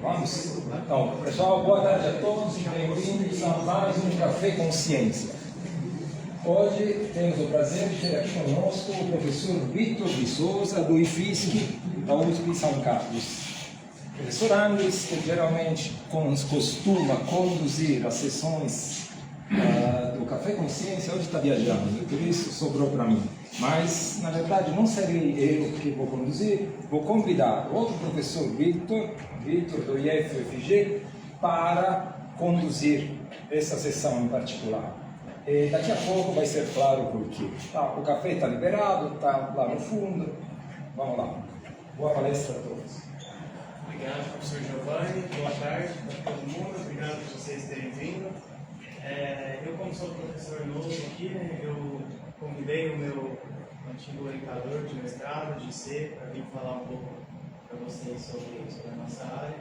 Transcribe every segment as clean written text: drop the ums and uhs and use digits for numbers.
Vamos? Então, pessoal, boa tarde a todos e bem-vindos a mais um Café Consciência. Hoje temos o prazer de ter aqui conosco o professor Vitor de Souza, do IFISC, da USP São Carlos. O professor Andres, que geralmente costuma conduzir as sessões do Café Consciência, hoje está viajando, e por isso sobrou para mim. Mas, na verdade, não serei eu que vou conduzir, vou convidar o outro professor Vitor do IFFG, para conduzir essa sessão em particular. E daqui a pouco vai ser claro por quê. Tá, o café está liberado, está lá no fundo. Vamos lá. Boa palestra a todos. Obrigado, professor Giovanni. Boa tarde para todo mundo. Obrigado por vocês terem vindo. Eu, como sou professor novo aqui, eu convidei o meu antigo orientador de mestrado, de IC, para vir falar um pouco para vocês sobre a nossa área.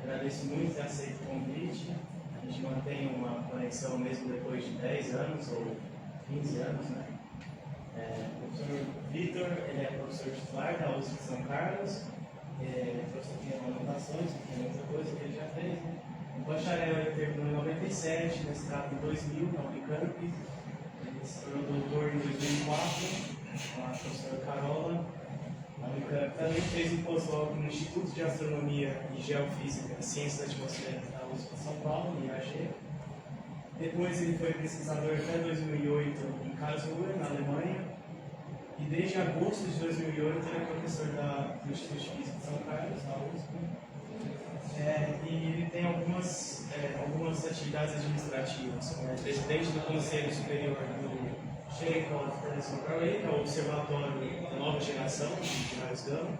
Agradeço muito ter aceito o convite. A gente mantém uma conexão mesmo depois de 10 anos ou 15 anos, né? O professor Vitor, ele é professor titular da USP de São Carlos. O professor tem anotações, tem muita coisa que ele já fez, né? O bacharel ele terminou em 97, mestrado em 2000 na Unicamp. Ele se tornou doutor em 2004 com a professora Carola. A Unicamp também fez um pós-doc no Instituto de Astronomia e Geofísica e Ciências da Atmosfera da USP de São Paulo, IAG. Depois ele foi pesquisador até 2008 em Karlsruhe, na Alemanha. E desde agosto de 2008 ele é professor do Instituto de Física de São Carlos, na USP. E ele tem algumas atividades administrativas, como presidente do Conselho Superior do Chekhov International Array, que é o Observatório da Nova Geração de raios gama.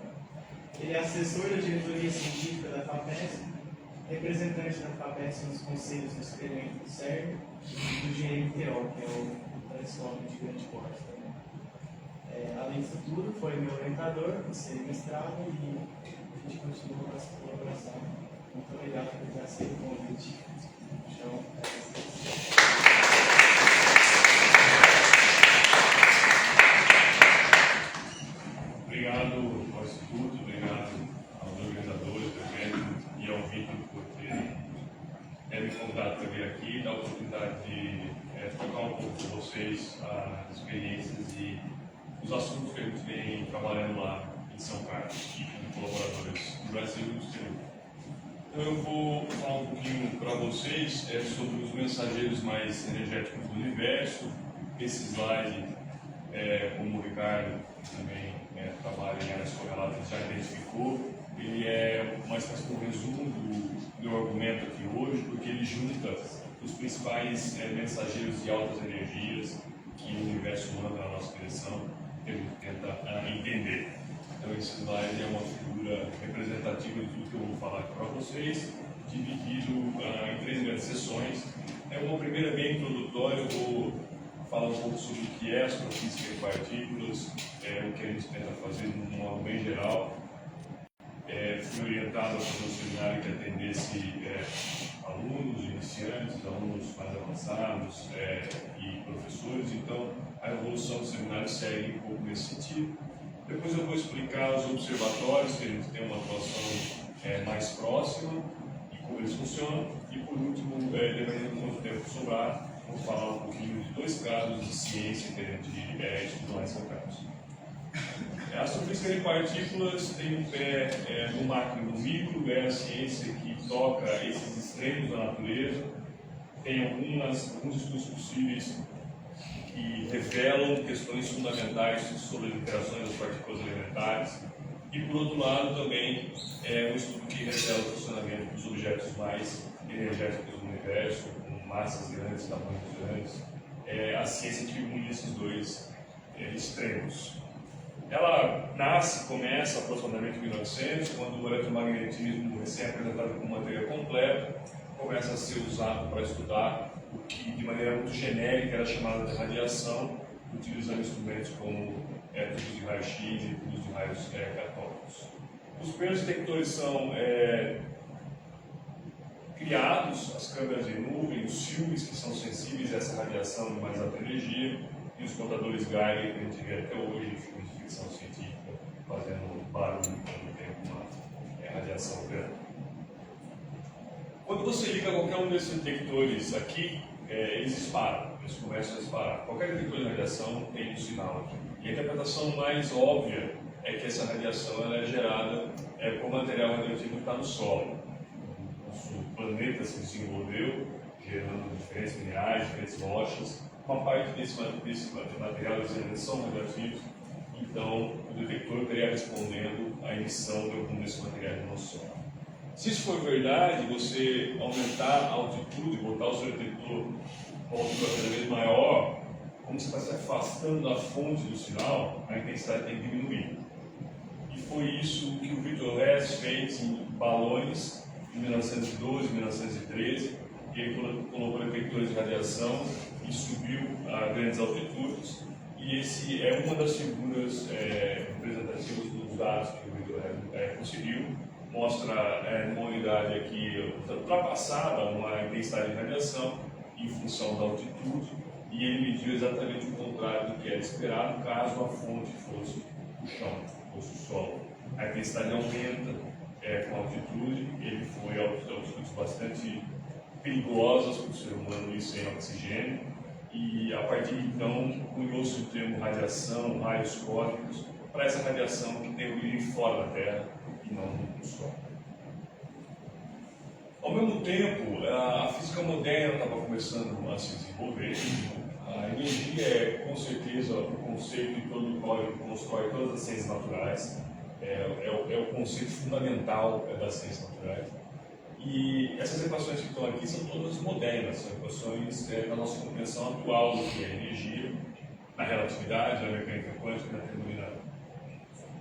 Ele é assessor da diretoria científica da FAPESP, representante da FAPESP nos conselhos do experimento do CERN e do GMTO, que é o telescópio de grande porte também. Além disso tudo, foi meu orientador, você mestrado, e a gente continua com essa colaboração. Muito obrigado por ter aceito o convite. Obrigado ao Instituto, obrigado aos organizadores do evento e ao Vitor por ter me convidado também aqui, dar a oportunidade de tocar um pouco com vocês as experiências e os assuntos que a gente vem trabalhando lá em São Carlos, e com colaboradores do Brasil e do exterior. Então eu vou falar um pouquinho para vocês sobre os mensageiros mais energéticos do universo. Esse slide, como o Ricardo também trabalha em áreas correlatas, já identificou, ele é uma espécie de um resumo do meu argumento aqui hoje, porque ele junta os principais mensageiros de altas energias que o universo manda na nossa direção, que a gente tenta entender. Então esse slide é uma figura representativa de tudo que eu vou falar aqui para vocês, dividido em 3 grandes sessões. Uma primeira bem introdutória, eu vou falar um pouco sobre o que é astrofísica de partículas, o que a gente tenta fazer de um modo bem geral. Fui orientado a fazer um seminário que atendesse alunos iniciantes, alunos mais avançados e professores, então a evolução do seminário segue um pouco nesse sentido. Depois eu vou explicar os observatórios, que a gente tem uma atuação mais próxima e como eles funcionam. E por último, dependendo de quanto tempo sobrar, vou falar um pouquinho de 2 casos de ciência que a gente estuda lá em São Carlos. A astrofísica de partículas tem um pé no macro e no micro, é a ciência que toca esses extremos da natureza. Tem alguns estudos possíveis que revelam questões fundamentais sobre as interações das partículas elementares. E, por outro lado, também é um estudo que revela o funcionamento dos objetos mais energéticos do universo, com massas grandes, tamanhos grandes. É a ciência que une esses 2 extremos. Ela começa aproximadamente em 1900, quando o eletromagnetismo, recém-apresentado como matéria completa, começa a ser usado para estudar o que, de maneira muito genérica, era chamado de radiação, utilizando instrumentos como tubos de raio-x e tubos de raios catódicos. Os primeiros detectores são criados, as câmeras em nuvem, os filmes que são sensíveis a essa radiação de mais alta energia, e os contadores Geiger que a gente vê até hoje em filmes de ficção científica. liga qualquer um desses detectores aqui, eles disparam, eles começam a disparar. Qualquer detector de radiação tem um sinal. E a interpretação mais óbvia é que essa radiação ela é gerada com material radioativo que está no solo. Nosso planeta se desenvolveu, gerando diferentes minerais, diferentes rochas. Uma parte desse material eles são radioativos, então o detector estaria respondendo à emissão de algum desses materiais no solo. Se isso for verdade, você aumentar a altitude, botar o seu detector com uma altura cada vez maior, como você está se afastando da fonte do sinal, a intensidade tem que diminuir. E foi isso que o Victor Hess fez em balões em 1912, 1913. Ele colocou detectores de radiação e subiu a grandes altitudes. E esse é uma das figuras representativas dos dados que o Victor Hess conseguiu. Mostra uma unidade aqui ultrapassada uma intensidade de radiação em função da altitude, e ele mediu exatamente o contrário do que era esperado caso a fonte fosse o chão, fosse o solo. A intensidade aumenta com a altitude, ele foi a altitudes bastante perigosas para o ser humano e sem oxigênio, e a partir de então cunhou-se o termo radiação, raios cósmicos, para essa radiação que tem origem fora da Terra e não no Sol. Ao mesmo tempo, a física moderna estava começando a se desenvolver. A energia é, com certeza, o conceito em torno do qual ele constrói todas as ciências naturais. É o conceito fundamental das ciências naturais. E essas equações que estão aqui são todas modernas, são equações da nossa compreensão atual do que é energia, na relatividade, na mecânica quântica e na termodinâmica.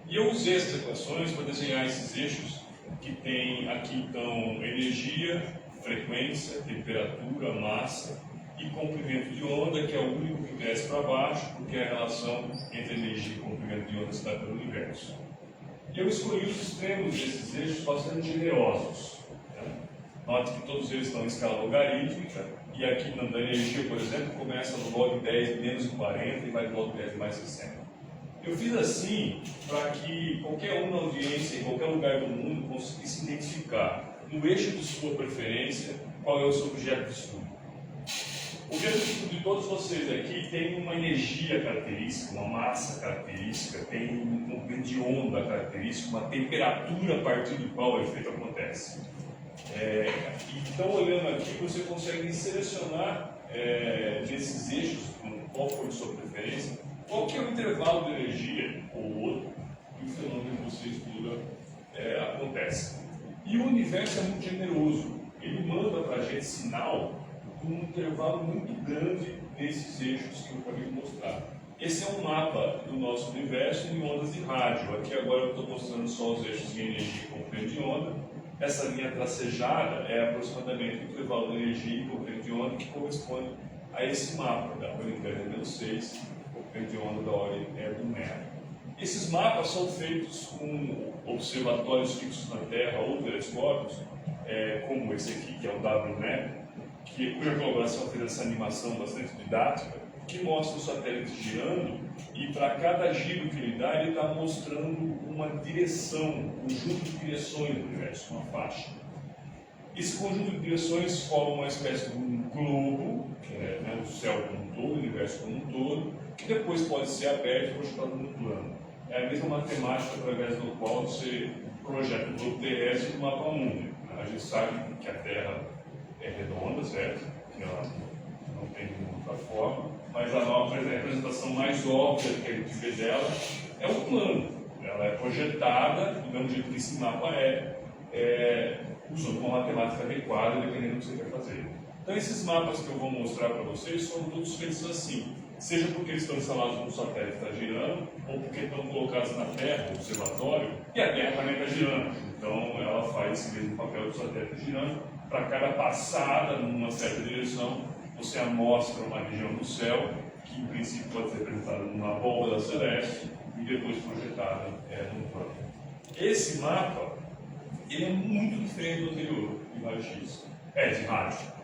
E eu usei essas equações para desenhar esses eixos que tem aqui então energia, frequência, temperatura, massa e comprimento de onda, que é o único que desce para baixo, porque é a relação entre energia e comprimento de onda está pelo universo. E eu escolhi os extremos desses eixos bastante generosos. Note que todos eles estão em escala logarítmica, e aqui na energia, por exemplo, começa no log 10 menos 40 e vai no log 10 mais 60. Eu fiz assim para que qualquer um na audiência, em qualquer lugar do mundo, conseguisse identificar, no eixo de sua preferência, qual é o seu objeto de estudo. O objeto de estudo de todos vocês aqui tem uma energia característica, uma massa característica, tem um comprimento de onda característico, uma temperatura a partir do qual o efeito acontece. Então, olhando aqui, você consegue selecionar desses eixos, qual for de sua preferência, qual que é o intervalo de energia ou outro que o fenômeno que você estuda acontece. E o universo é muito generoso. Ele manda para a gente sinal com um intervalo muito grande desses eixos que eu acabei de mostrar. Esse é um mapa do nosso universo em ondas de rádio. Aqui agora eu estou mostrando só os eixos de energia e comprimento de onda. Essa linha tracejada é aproximadamente o intervalo de energia e comprimento de onda que corresponde a esse mapa da ordem de menos 6, comprimento de onda da ordem do metro. Esses mapas são feitos com observatórios fixos na Terra ou telescópios, como esse aqui, que é o WMAP, cuja colaboração fez essa animação bastante didática, que mostra o satélite girando, e para cada giro que ele dá, ele está mostrando uma direção, um conjunto de direções do universo, uma faixa. Esse conjunto de direções forma uma espécie de um globo, que é o céu como um todo, o universo como um todo, que depois pode ser aberto e projetado no plano. É a mesma matemática através do qual você projeta o globo terrestre no mapa mundo. A gente sabe que a Terra é redonda, certo? Que ela não tem nenhuma outra forma, mas a representação mais óbvia que a gente vê dela é o plano. Ela é projetada do mesmo jeito que esse mapa usando uma matemática adequada, dependendo do que você quer fazer. Então, esses mapas que eu vou mostrar para vocês são todos feitos assim, seja porque eles estão instalados no satélite que está girando, ou porque estão colocados na Terra, no observatório, e a Terra também está girando. Então, ela faz esse mesmo papel do satélite girando. Para cada passada numa certa direção, você amostra uma região do céu, que em princípio pode ser representada numa bóveda celeste, e depois projetada num plano. Esse mapa, ele é muito diferente do anterior, de raio-x. De rádio.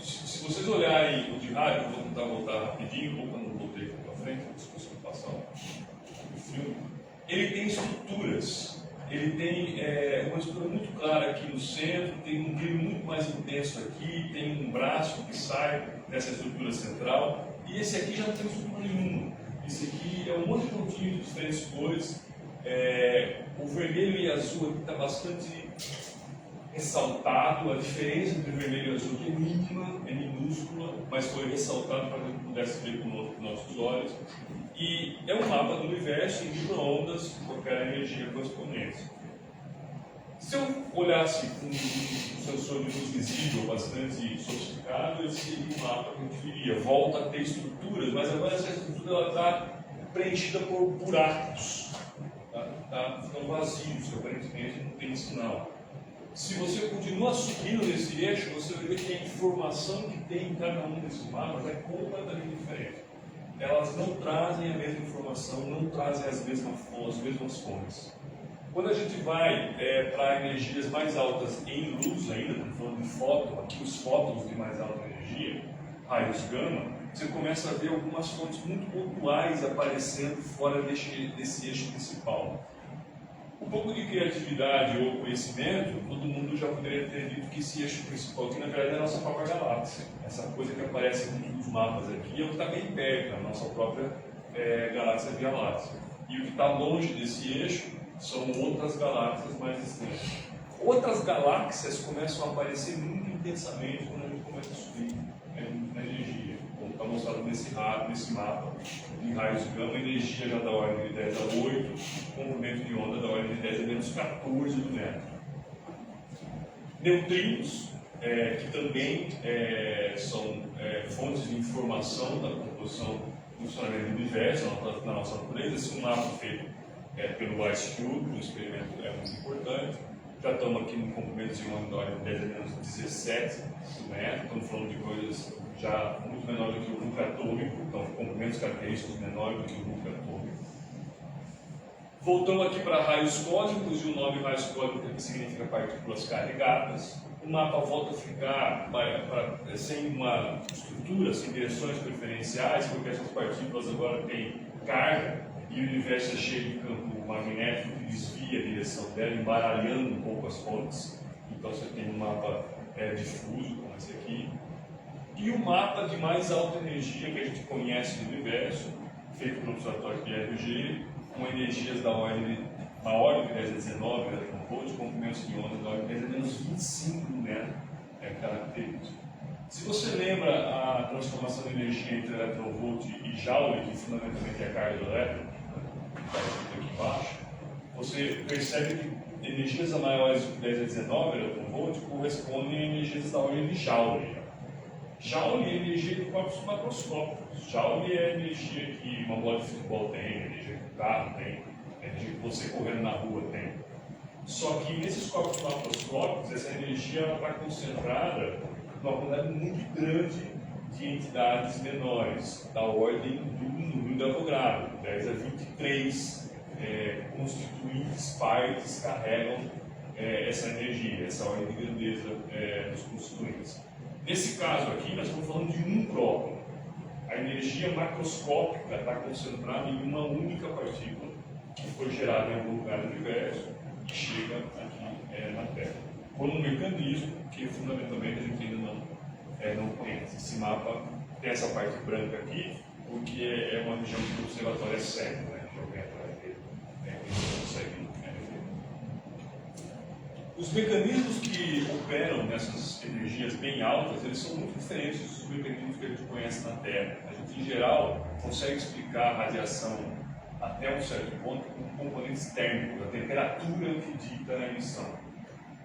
Se vocês olharem o de rádio, eu vou tentar voltar rapidinho, ou quando eu voltei aqui para frente, se você passar o filme, ele tem estruturas. ele tem uma estrutura muito clara aqui no centro, tem um brilho muito mais intenso aqui, tem um braço que sai dessa estrutura central, e esse aqui já não tem estrutura nenhuma. Esse aqui é um monte de pontinhos de diferentes cores. O vermelho e azul aqui está bastante ressaltado. A diferença entre vermelho e azul aqui é mínima, é minúscula, mas foi ressaltado para que a gente pudesse ver com nossos olhos. E é um mapa do universo em micro-ondas com qualquer energia correspondente. Se eu olhasse com um sensor de luz visível bastante sofisticado, esse seria um mapa que a gente viria. Volta a ter estruturas, mas agora essa estrutura está preenchida por buracos. Ficam vazios, que aparentemente não tem sinal. Se você continua subindo nesse eixo, você vai ver que a informação que tem em cada um desses mapas é completamente diferente. Elas não trazem a mesma informação, não trazem as mesmas fontes. Quando a gente vai para energias mais altas em luz ainda, estamos falando de fóton, aqui os fótons de mais alta energia, raios gama, você começa a ver algumas fontes muito pontuais aparecendo fora desse eixo principal. Um pouco de criatividade ou conhecimento, todo mundo já poderia ter dito que esse eixo principal aqui, na verdade, é a nossa própria galáxia. Essa coisa que aparece nos mapas aqui é o que está bem perto, a nossa própria galáxia Via Láctea. E o que está longe desse eixo são outras galáxias mais distantes. Outras galáxias começam a aparecer muito intensamente quando a gente começa a subir na energia. Como está mostrado nesse mapa de raios gama, a energia já da ordem de 10 a 8, comprimento de onda da ordem de 10 a menos 14 do metro. Neutrinos, que também são fontes de informação da composição do funcionamento do universo, na nossa natureza. Esse é um mapa feito pelo Ice Cube, um experimento muito importante. Já estamos aqui no comprimento de onda da ordem de 10 a menos 17 do metro, estamos falando de coisas já muito menores do que o núcleo atômico, então comprimentos característicos menores do que o núcleo atômico. Voltamos aqui para raios cósmicos, e o nome raios cósmicos aqui significa partículas carregadas. O mapa volta a ficar sem uma estrutura, sem direções preferenciais, porque essas partículas agora têm carga e o universo é cheio de campo magnético que desvia a direção dela, embaralhando um pouco as fontes. Então você tem um mapa difuso, como esse aqui. E o mapa de mais alta energia que a gente conhece do universo, feito pelo Observatório de RG, com energias da ordem de 10 a 19 eletronvolts, comprimentos de onda da ordem de 10 a menos 25 metro característico. Se você lembra a transformação de energia entre eletronvolt e joule, que fundamentalmente é a carga elétrica, que está aqui embaixo, você percebe que energias maiores de 10 a 19 eletronvolts correspondem a energias da ordem de joule. Joule é energia de corpos macroscópicos. Joule é a energia que uma bola de futebol tem, a energia que o carro tem, a energia que você correndo na rua tem. Só que nesses corpos macroscópicos, essa energia está concentrada numa quantidade muito grande de entidades menores, da ordem do número de Avogadro, 10 a 23 constituintes, partes carregam essa energia, essa ordem de grandeza dos constituintes. Nesse caso aqui, nós estamos falando de um próton. A energia macroscópica está concentrada em uma única partícula que foi gerada em algum lugar do universo e chega aqui na Terra. Por um mecanismo que fundamentalmente a gente ainda não conhece. Esse mapa tem essa parte branca aqui, porque é uma região que o observatório é cego, né? Que alguém atrás dele não consegue ver. Os mecanismos que operam nessas energias bem altas, eles são muito diferentes dos mecanismos que a gente conhece na Terra. A gente, em geral, consegue explicar a radiação até um certo ponto com componentes térmicos, a temperatura que dita a emissão.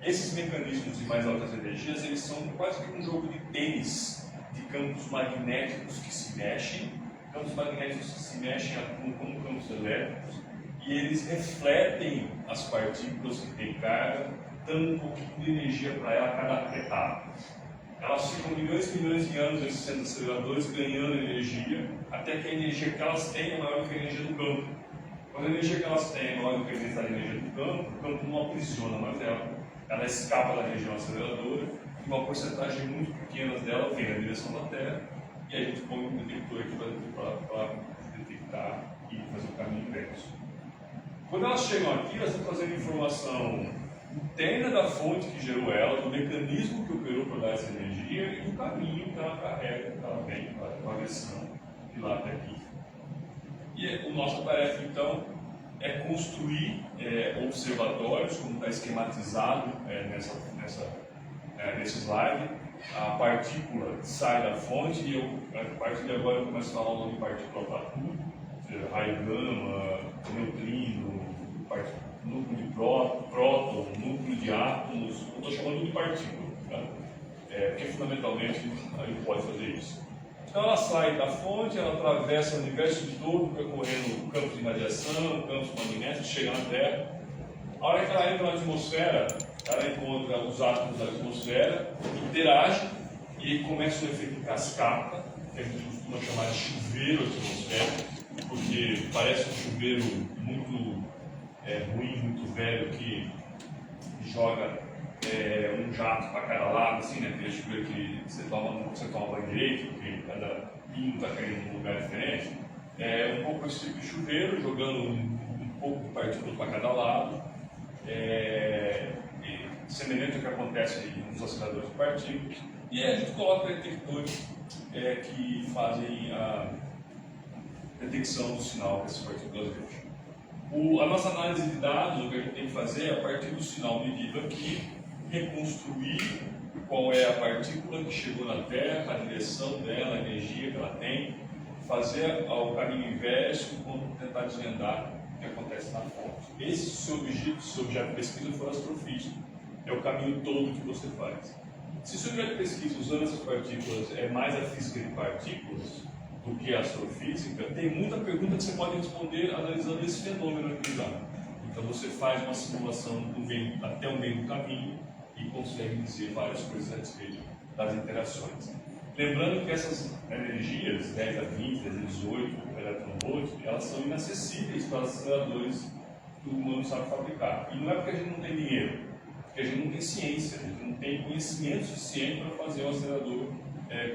Esses mecanismos de mais altas energias, eles são quase que um jogo de tênis, de campos magnéticos que se mexem, campos magnéticos que se mexem como campos elétricos, e eles refletem as partículas que têm carga, dando um pouquinho de energia para ela a cada etapa. Elas ficam milhões e milhões de anos nesses centros aceleradores ganhando energia, até que a energia que elas têm é maior do que a energia do campo. Quando a energia que elas têm é maior do que a energia do campo, o campo não aprisiona mais ela escapa da região aceleradora, e uma porcentagem muito pequena dela vem na direção da Terra, e a gente põe um detector aqui para detectar e fazer o caminho inverso. Quando elas chegam aqui, elas estão trazendo informação interna da fonte que gerou ela, do mecanismo que operou para dar essa energia e do caminho que ela carrega, que ela vem com a agressão de lá até aqui. E a nossa tarefa, então, é construir observatórios, como está esquematizado nesse slide. A partícula sai da fonte e a partir de agora eu começo a falar o nome de partícula para tudo, ou seja, raio gama, neutrino, núcleo de próton, núcleo de átomos, eu estou chamando de partícula, tá? Porque fundamentalmente a gente pode fazer isso. Então ela sai da fonte, ela atravessa o universo todo, percorrendo campos de radiação, campos magnéticos, chega na Terra. A hora que ela entra na atmosfera, ela encontra os átomos da atmosfera, interage e começa um efeito cascata, que a gente costuma chamar de chuveiro atmosférico, porque parece um chuveiro muito ruim, muito velho, que joga um jato para cada lado, assim, né? Aquele chuveiro que você toma banho direito, porque cada pingo está caindo num lugar diferente. Um pouco esse tipo de chuveiro, jogando um pouco de partícula para cada lado. Semelhante ao que acontece nos aceleradores de partículas. E aí a gente coloca detectores que fazem a detecção do sinal que essas partículas deixam. A nossa análise de dados, o que a gente tem que fazer é, a partir do sinal medido aqui, reconstruir qual é a partícula que chegou na Terra, a direção dela, a energia que ela tem, fazer o caminho inverso e tentar desvendar o que acontece na fonte. Esse seu objeto de pesquisa for astrofísica, é o caminho todo que você faz. Se o seu objeto de pesquisa usando essas partículas é mais a física de partículas do que a astrofísica, tem muita pergunta que você pode responder analisando esse fenômeno aqui já. Então você faz uma simulação até o meio do caminho e consegue dizer várias coisas a respeito das interações. Lembrando que essas energias, 10 a 20, 10 a 18 eletronvolts, elas são inacessíveis para os aceleradores que o humano sabe fabricar. E não é porque a gente não tem dinheiro, porque a gente não tem ciência, a gente não tem conhecimento suficiente para fazer um acelerador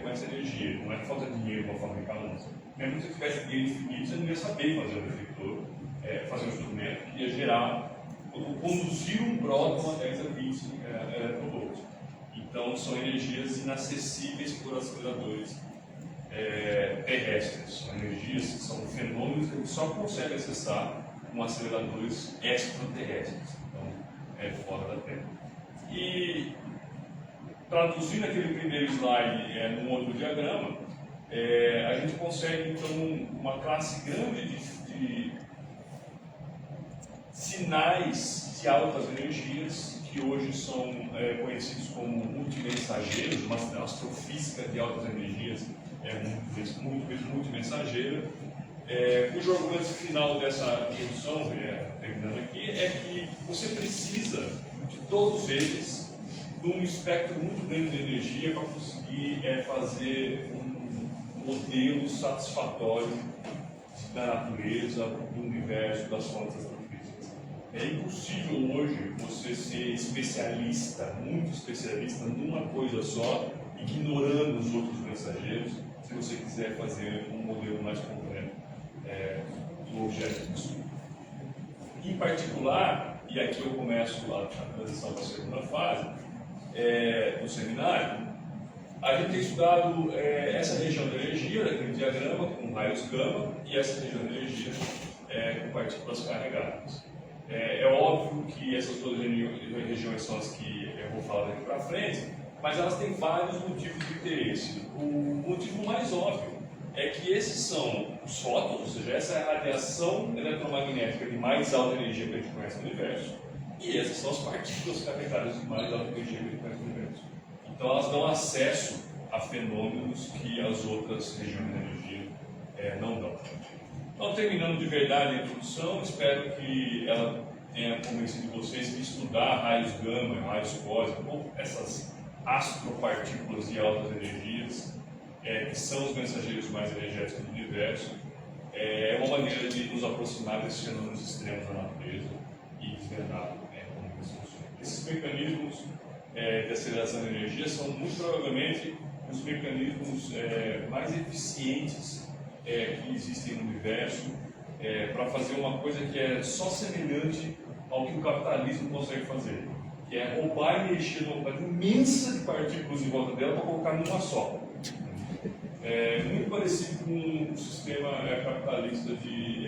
com essa energia. Não é que falta dinheiro para fabricar um. Mesmo que você tivesse dinheiro infinito, você não ia saber fazer um detector, fazer um instrumento que ia gerar, conduzir um próton a 10 a 20 eletronvolts. Então, são energias inacessíveis por aceleradores terrestres. São energias que são fenômenos que a gente só consegue acessar com aceleradores extraterrestres, então, fora da Terra. E, traduzindo aquele primeiro slide num outro diagrama, a gente consegue, então, uma classe grande de sinais de altas energias, que hoje são conhecidos como multimensageiros. Uma astrofísica de altas energias muito multimensageira, cujo argumento final dessa introdução, terminando aqui, é que você precisa de todos eles num espectro muito grande de energia para conseguir fazer um modelo satisfatório da natureza, do universo, das fontes astrofísicas. É impossível hoje você ser especialista, muito especialista, numa coisa só, ignorando os outros mensageiros, se você quiser fazer um modelo mais completo do objeto de estudo. Em particular, e aqui eu começo a transição para a segunda fase do seminário, a gente tem estudado essa região de energia, daquele diagrama, com raios gama, e essa região de energia com partículas carregadas. É óbvio que essas duas regiões são as que eu vou falar daqui para frente, mas elas têm vários motivos de interesse. O motivo mais óbvio é que esses são os fótons, ou seja, essa é a radiação eletromagnética de mais alta energia que a gente conhece no universo, e essas são as partículas carregadas de mais alta energia que a gente conhece no universo. Então elas dão acesso a fenômenos que as outras regiões de energia não dão. Então, terminando de verdade a introdução, espero que ela tenha convencido vocês que estudar raios gama, raios cósmicos, essas astropartículas de altas energias, que são os mensageiros mais energéticos do universo, é uma maneira de nos aproximar desses fenômenos extremos da natureza e desvendar como eles funcionam. Esses mecanismos de aceleração de energia são muito provavelmente os mecanismos mais eficientes que existem no universo, para fazer uma coisa que é só semelhante ao que o capitalismo consegue fazer, que é roubar e mexer numa quantidade imensa de partículas em volta dela para colocar numa só. É muito parecido com o sistema capitalista de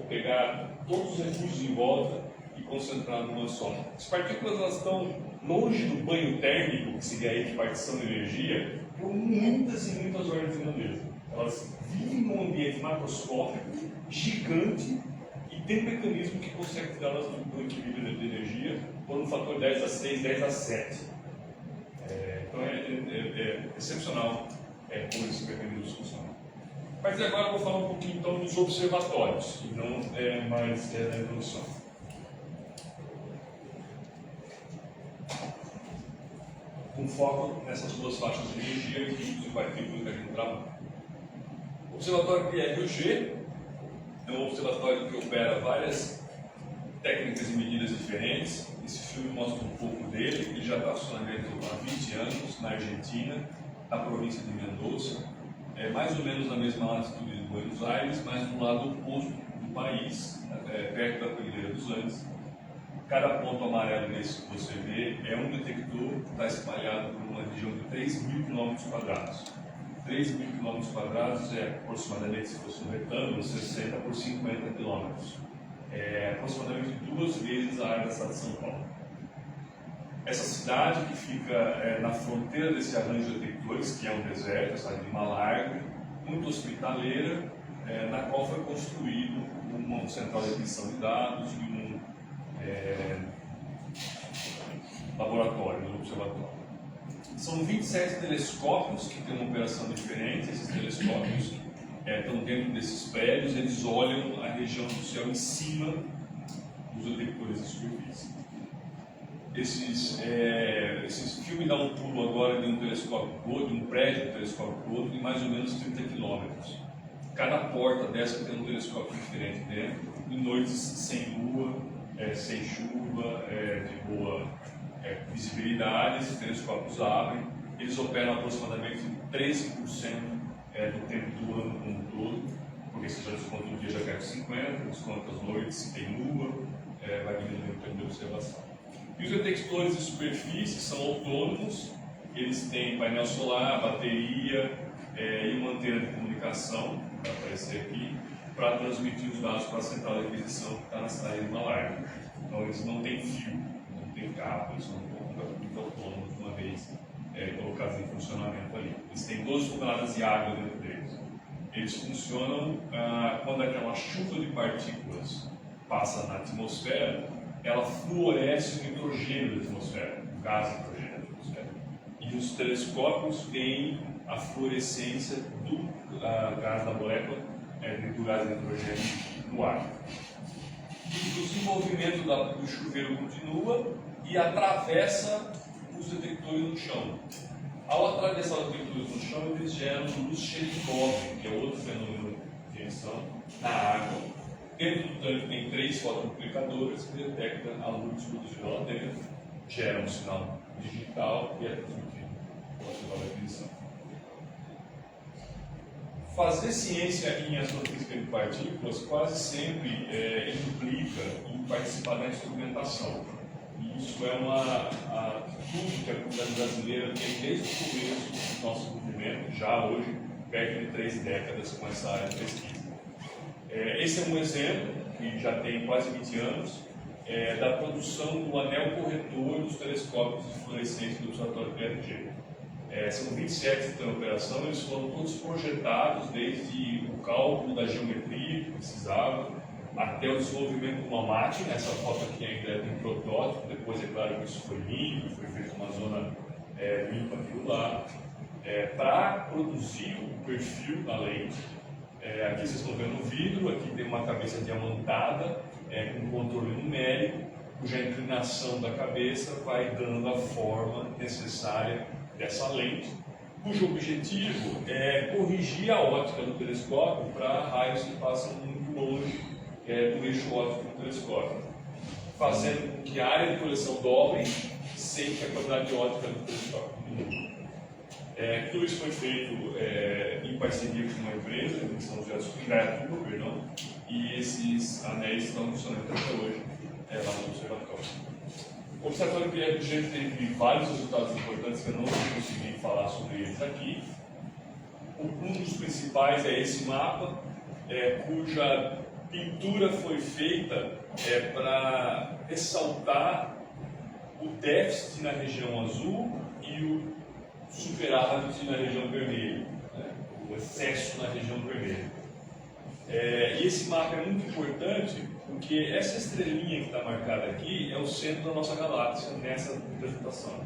pegar todos os recursos em volta e concentrar numa só. As partículas elas estão longe do banho térmico, que seria a repartição de energia, por muitas e muitas ordens de grandeza. Elas vivem num ambiente macroscópico, gigante, e tem um mecanismo que consegue tirá-las do equilíbrio de energia por um fator 10 a 6, 10 a 7. Então é excepcional como esse mecanismo funciona. Mas agora eu vou falar um pouquinho então dos observatórios, e não mais da evolução. Com foco nessas duas faixas de energia e tipos de partículas que a gente trabalha. O observatório PROG é um observatório que opera várias técnicas e medidas diferentes. Esse filme mostra um pouco dele. Ele já está funcionando há 20 anos na Argentina, na província de Mendoza, mais ou menos na mesma latitude de Buenos Aires, mas no lado oposto do país, perto da Cordilheira dos Andes. Cada ponto amarelo desse que você vê é um detector que está espalhado por uma região de 3.000 km². 3.000 km² é aproximadamente, se fosse um retângulo, 60 por 50 km. É aproximadamente 2 vezes a área da cidade de São Paulo. Essa cidade que fica na fronteira desse arranjo de detectores, que é um deserto, a cidade de Malargüe, muito hospitaleira, na qual foi construído uma central de aquisição de dados e um laboratório, um observatório. São 27 telescópios que têm uma operação diferente. Esses telescópios estão dentro desses prédios, eles olham a região do céu em cima dos detectores de superfície. Esse filme dá um pulo agora de um telescópio para outro, de um prédio para um telescópio para outro, de mais ou menos 30 quilômetros. Cada porta dessa tem um telescópio diferente dentro, em noites sem lua, sem chuva, de boa visibilidade. Esses telescópios abrem, eles operam aproximadamente 13% do tempo do ano como um todo, porque se já desconta o dia já cai 50%, desconta as noites se tem lua, vai diminuindo o tempo de observação. E os detectores de superfície são autônomos, eles têm painel solar, bateria e uma antena de comunicação, que vai aparecer aqui, para transmitir os dados para a central de aquisição que está na cidade de Malargüe. Então eles não têm fio, não têm cabo, eles são completamente autônomos de uma vez colocados em funcionamento ali. Eles têm 12 toneladas de água dentro deles. Eles funcionam quando aquela chuva de partículas passa na atmosfera, ela fluoresce o nitrogênio da atmosfera, o gás nitrogênio da atmosfera. E os telescópios veem a fluorescência do gás da molécula, do gás nitrogênio no ar. E o desenvolvimento do chuveiro continua e atravessa os detectores no chão. Ao atravessar os detectores no chão, eles geram luz cheia de cobre, que é outro fenômeno de emissão, na água. Dentro do tanque tem 3 fotomultiplicadores que detectam a luz produzida lá dentro, geram um sinal digital e é transmitido pela central de aquisição. Fazer ciência em astrofísica de partículas quase sempre implica em participar da instrumentação. E isso é uma atitude que a comunidade brasileira tem desde o começo do nosso movimento, já hoje, perto de 3 décadas com essa área de pesquisa. Esse é um exemplo, que já tem quase 20 anos, da produção do anel corretor dos telescópios de fluorescência do observatório PRG. São 27 que estão em operação, eles foram todos projetados desde o cálculo da geometria que precisava, até o desenvolvimento de uma máquina. Essa foto aqui ainda é de um protótipo, depois é claro que isso foi limpo, foi feito uma zona limpa aquilo lá, para produzir o perfil da lente. Aqui vocês estão vendo o vidro, aqui tem uma cabeça diamantada, com um controle numérico, cuja inclinação da cabeça vai dando a forma necessária dessa lente, cujo objetivo é corrigir a ótica do telescópio para raios que passam muito longe do eixo óptico do telescópio, fazendo com que a área de coleção dobre sem que a qualidade óptica do telescópio diminua. Tudo isso foi feito em parceria com uma empresa, em São José do Sul, e esses anéis estão funcionando até hoje lá no observatório. O observatório PRG teve vários resultados importantes que eu não consegui falar sobre eles aqui. Um dos principais é esse mapa, cuja pintura foi feita para ressaltar o déficit na região azul e o superávit na região vermelha, né? O excesso na região vermelha. E esse mapa é muito importante porque essa estrelinha que está marcada aqui é o centro da nossa galáxia nessa representação.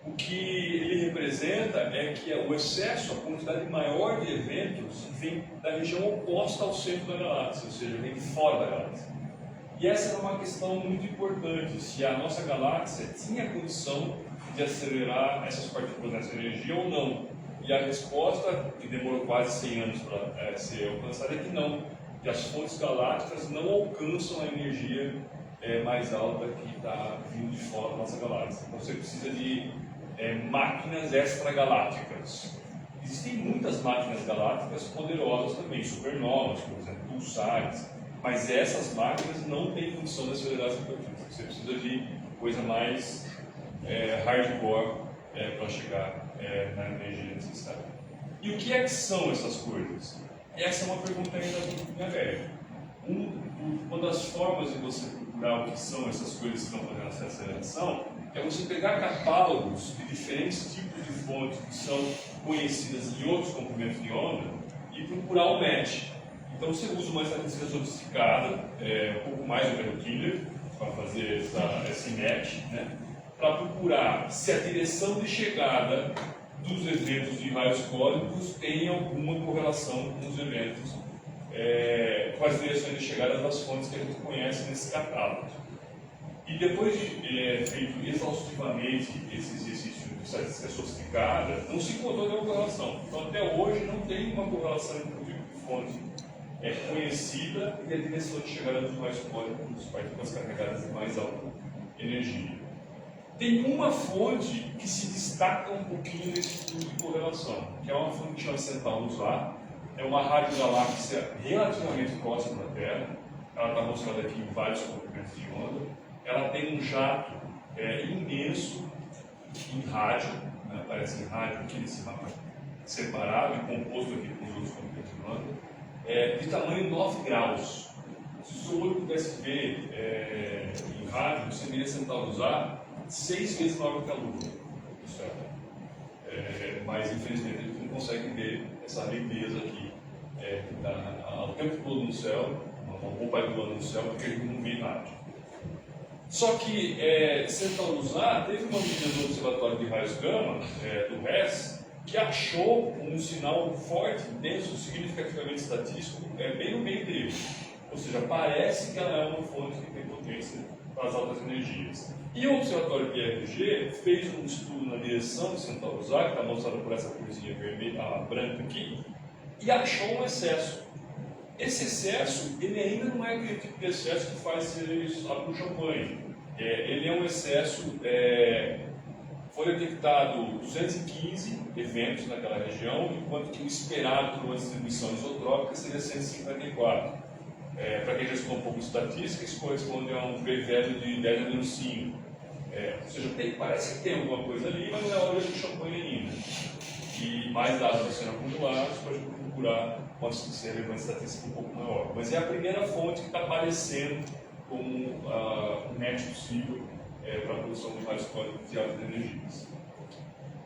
O que ele representa é que o excesso, a quantidade maior de eventos, vem da região oposta ao centro da galáxia, ou seja, vem fora da galáxia. E essa é uma questão muito importante, se a nossa galáxia tinha condição de acelerar essas partículas nessa energia ou não. E a resposta, que demorou quase 100 anos para ser alcançada, é que não, que as fontes galácticas não alcançam a energia mais alta que está vindo de fora da nossa galáxia. Então você precisa de máquinas extragalácticas. Existem muitas máquinas galácticas poderosas também, supernovas, por exemplo, pulsares, mas essas máquinas não têm condição de acelerar essas partículas. Você precisa de coisa mais hardcore para chegar na energia necessária. E o que é que são essas coisas? Essa é uma pergunta ainda muito velha. Uma das formas de você procurar o que são essas coisas que estão fazendo essa aceleração é você pegar catálogos de diferentes tipos de fontes que são conhecidas em outros comprimentos de onda e procurar o match. Então você usa uma estatística sofisticada, um pouco mais do que o Killer, para fazer esse match, né? Para procurar se a direção de chegada dos eventos de raios cósmicos tem alguma correlação com os eventos, com as direções de chegada das fontes que a gente conhece nesse catálogo. E depois de feito exaustivamente esse exercício de estatística sofisticada, não se encontrou nenhuma correlação. Então até hoje não tem uma correlação entre o tipo de fonte conhecida e a direção de chegada dos raios cósmicos, partículas carregadas de mais alta energia. Tem uma fonte que se destaca um pouquinho nesse estudo de correlação, que é uma fonte que chama Centaurus A. É uma radiogaláxia relativamente próxima da Terra. Ela está mostrada aqui em vários comprimentos de onda. Ela tem um jato imenso em rádio, né? Aparece em rádio aqui nesse mapa separado e composto aqui com os outros comprimentos de onda, de tamanho 9 graus. Se o seu olho pudesse ver em rádio, você veria Centaurus A 6 vezes maior que a Lua. Mas infelizmente a gente não consegue ver essa lindeza aqui que está o tempo todo no céu, uma roupa voando no céu, porque a gente não vê em rádio. Só que Centaurus A teve uma medida do Observatório de Raios Gama, do RES, que achou um sinal forte, denso, significativamente estatístico, bem no meio dele. Ou seja, parece que ela é uma fonte que tem potência para as altas energias. E o Observatório PRG fez um estudo na direção de Centaurus A, que está mostrado por essa corzinha vermelha, branca aqui, e achou um excesso. Esse excesso, ele ainda não é aquele tipo de excesso que faz eles abrir o champanhe. Ele é um excesso, foi detectado 215 eventos naquela região, enquanto que o esperado por uma distribuição isotrópica seria 154. Para quem já estudou um pouco de estatística, isso corresponde a um p-value de 10 a menos 5. Ou seja, parece que tem alguma coisa ali, mas não é hora de champanhe ainda. E mais dados estão sendo acumulados para a gente procurar pode ser relevante estatística um pouco maior. Mas é a primeira fonte que está aparecendo como um match possível para a produção de raios cósmicos de altas energias.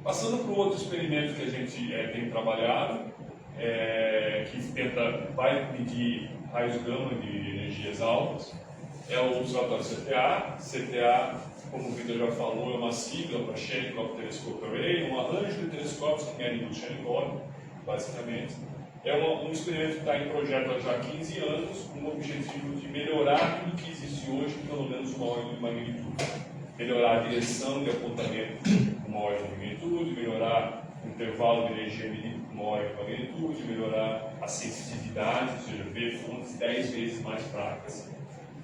Passando para o outro experimento que a gente tem trabalhado, que vai medir raios gama de energias altas, é o observatório CTA. CTA, como o Vitor já falou, é uma sigla para Shanikoff Telescope Array, um arranjo de telescópios que medem o Shanikoff, basicamente. É um experimento que está em projeto há já 15 anos, com o objetivo de melhorar tudo que existe hoje, pelo menos uma ordem de magnitude. Melhorar a direção de apontamento com uma ordem de magnitude, melhorar o intervalo de energia medido com uma ordem de magnitude, melhorar a sensitividade, ou seja, ver fontes 10 vezes mais fracas,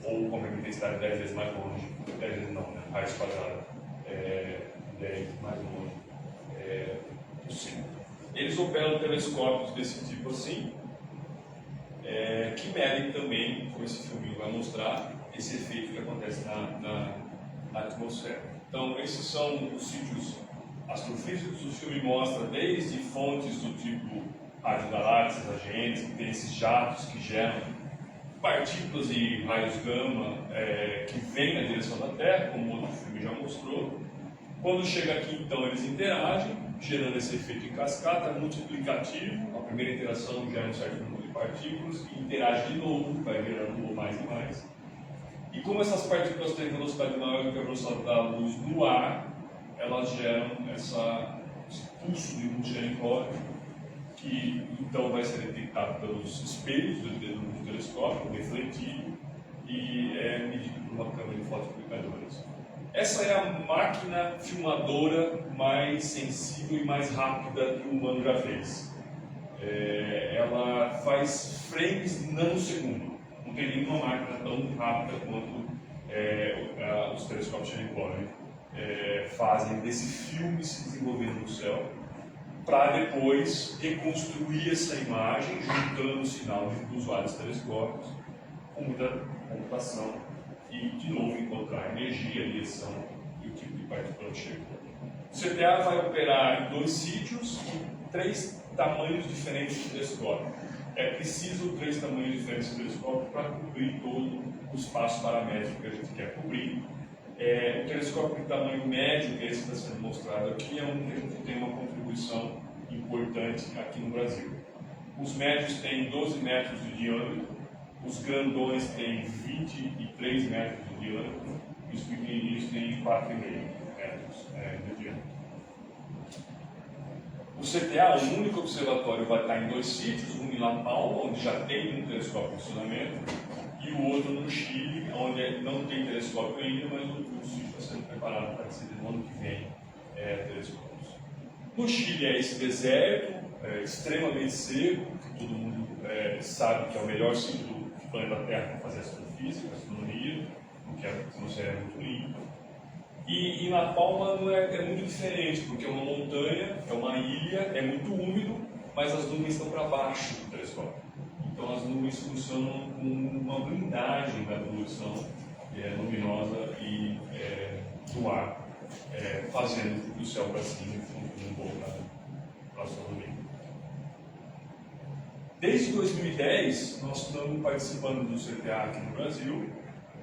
ou com a intensidade 10 vezes mais longe, 10 vezes não, né? Raios quadrados 10 mais longe possível. Eles operam telescópios desse tipo assim, que medem também, como esse filminho vai mostrar, esse efeito que acontece na atmosfera. Então, esses são os sítios astrofísicos. O filme mostra desde fontes do tipo radiogaláxias, AGNs, que tem esses jatos que geram partículas e raios gama que vêm na direção da Terra, como o outro filme já mostrou. Quando chega aqui, então, eles interagem, gerando esse efeito em cascata multiplicativo. A primeira interação gera um certo número de partículas e interage de novo, vai gerando mais e mais. E como essas partículas têm velocidade maior do que a velocidade da luz no ar, elas geram esse pulso de luz genitório, que então vai ser detectado pelos espelhos do telescópio, refletido, e é medido por uma câmera de fotocomputadores. Essa é a máquina filmadora mais sensível e mais rápida que o humano já fez. Ela faz frames nanosegundo. Não tem nenhuma máquina tão rápida quanto os telescópios Hubble fazem desse filme se desenvolvendo no céu, para depois reconstruir essa imagem, juntando o sinal dos vários telescópios, com muita computação, e de novo encontrar energia, direção e o tipo de partícula que chega. O CTA vai operar em 2 sítios e 3 tamanhos diferentes de telescópio. É preciso 3 tamanhos diferentes de telescópio para cobrir todo o espaço paramétrico que a gente quer cobrir. O telescópio de tamanho médio, que esse está sendo mostrado aqui, é um que a gente tem uma contribuição importante aqui no Brasil. Os médios têm 12 metros de diâmetro, os grandões têm 23 metros de diâmetro e os pequenininhos têm 4,5 metros de diâmetro. O CTA, o único observatório, vai estar em 2 sítios, um em La Palma, onde já tem um telescópio em funcionamento, e o outro no Chile, onde não tem telescópio ainda, mas o sítio está sendo preparado para receber no ano que vem telescópios. No Chile é esse deserto, extremamente seco, que todo mundo sabe que é o melhor sítio do planeta Terra para fazer astrofísica, astronomia, porque a atmosfera é muito limpa. E La Palma não é muito diferente, porque é uma montanha, é uma ilha, é muito úmido, mas as nuvens estão para baixo do telescópio. Então as nuvens funcionam como uma blindagem da poluição luminosa e do ar, fazendo do céu para cima e um pouco para a astronomia. Desde 2010, nós estamos participando do CTA aqui no Brasil,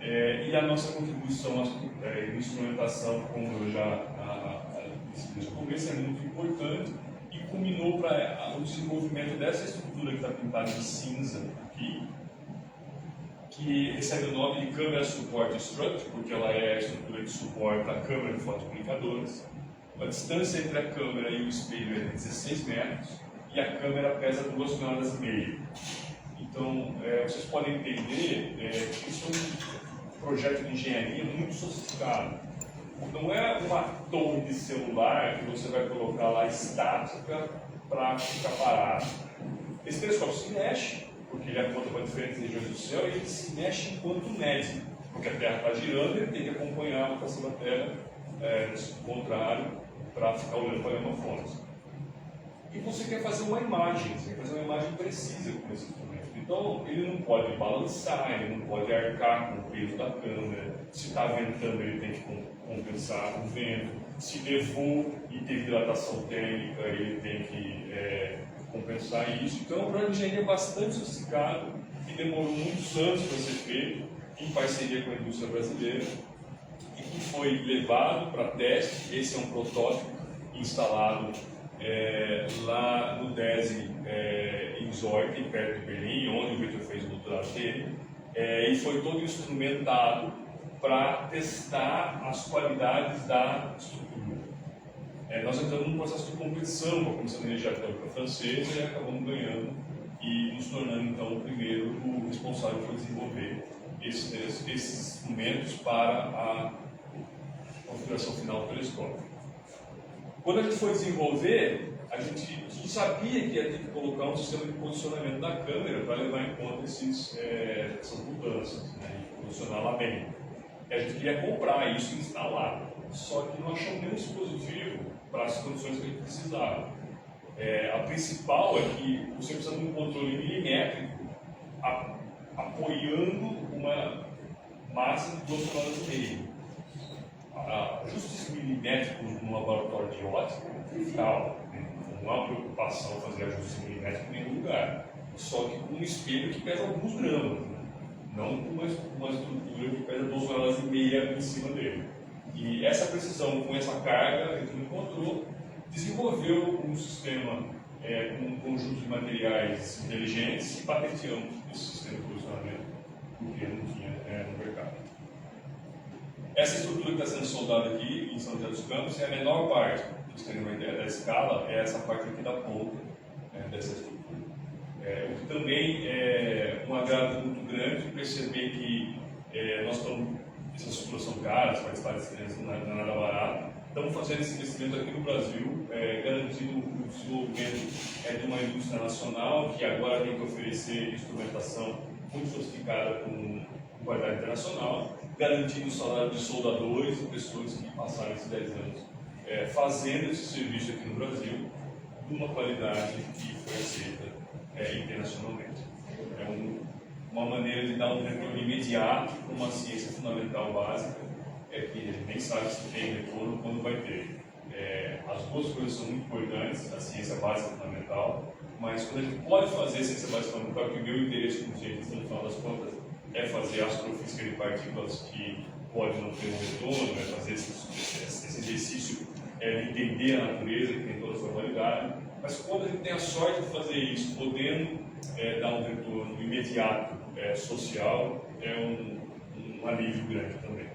e a nossa contribuição à instrumentação, como eu já disse desde o começo, é muito importante e culminou para o desenvolvimento dessa estrutura que está pintada de cinza aqui, que recebe o nome de Câmera Support Structure, porque ela é a estrutura que suporta a câmera de fotocomunicadores. A distância entre a câmera e o espelho é de 16 metros e a câmera pesa 2,5 toneladas. Então, vocês podem entender que isso é um projeto de engenharia muito sofisticado. Não é uma torre de celular que você vai colocar lá estática para ficar parado. Esse telescópio se mexe, porque ele aponta para diferentes regiões do céu, e ele se mexe enquanto mede, porque a Terra está girando e ele tem que acompanhar a rotação da Terra, no contrário, para ficar olhando para a mesma fonte. E você quer fazer uma imagem, você quer fazer uma imagem precisa com esse instrumento. Então, ele não pode balançar, ele não pode arcar com o peso da câmera. Se está ventando, ele tem que compensar o vento. Se nevou e teve dilatação térmica, ele tem que compensar isso. Então, é um projeto de engenharia bastante sofisticado, que demorou muitos anos para ser feito, em parceria com a indústria brasileira, e que foi levado para teste. Esse é um protótipo instalado lá no DESE em Zorn, perto de Berlim, onde o Victor fez o doutorado dele, e foi todo instrumentado para testar as qualidades da estrutura. Nós entramos num processo de competição com a Comissão de Energia Atômica Francesa e acabamos ganhando e nos tornando então o primeiro responsável por desenvolver esses instrumentos para a configuração final do telescópio. Quando a gente foi desenvolver, a gente sabia que ia ter que colocar um sistema de posicionamento da câmera para levar em conta essas mudanças, né, e posicioná-la bem. E a gente queria comprar isso e instalar, só que não achamos nenhum dispositivo para as condições que a gente precisava. A principal é que você precisa de um controle milimétrico apoiando uma massa de 12 toneladas e meio. Ajustes milimétricos no laboratório de ótica é trivial, né? Não há preocupação fazer ajustes milimétricos em nenhum lugar, só que com um espelho que pesa alguns gramas, né? Não com uma estrutura que pesa 12 toneladas e meia em cima dele. E essa precisão com essa carga, a gente encontrou, desenvolveu um sistema com um conjunto de materiais inteligentes e patenteamos esse sistema de posicionamento, porque não tinha no mercado. Essa estrutura que está sendo soldada aqui em São José dos Campos é a menor parte, para vocês terem uma ideia da escala, é essa parte aqui da ponta dessa estrutura. O que também é um agrado muito grande perceber que nós estamos, essas estruturas são caras, participar não é nada barato, estamos fazendo esse investimento aqui no Brasil, garantindo o desenvolvimento de uma indústria nacional que agora tem que oferecer instrumentação muito sofisticada com qualidade internacional, garantindo o salário de soldadores e pessoas que passaram esses 10 anos fazendo esse serviço aqui no Brasil de uma qualidade que foi aceita internacionalmente. É uma maneira de dar um retorno imediato para uma ciência fundamental básica, que a gente nem sabe se tem retorno, quando vai ter. As duas coisas são muito importantes, a ciência básica e fundamental, mas quando a gente pode fazer ciência básica e fundamental, que o meu interesse como cientista, no final das contas, é fazer astrofísica de partículas que pode não ter um retorno, é fazer esse exercício de entender a natureza, que tem toda a sua validade, mas quando a gente tem a sorte de fazer isso, podendo dar um retorno imediato social, é um alívio grande também.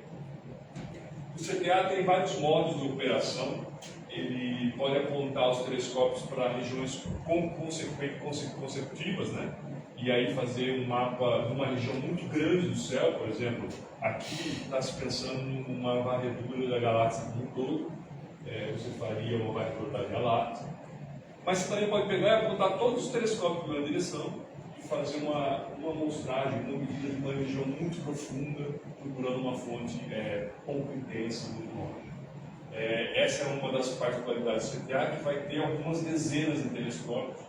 O CTA tem vários modos de operação. Ele pode apontar os telescópios para regiões consecutivas, né? E aí fazer um mapa de uma região muito grande do céu, por exemplo, aqui está se pensando numa varredura da galáxia como um todo, você faria uma varredura da Via Láctea, mas você também pode pegar e apontar todos os telescópios na direção e fazer uma amostragem, uma medida de uma região muito profunda, procurando uma fonte pouco intensa, muito longe. Essa é uma das particularidades do CTA, que vai ter algumas dezenas de telescópios,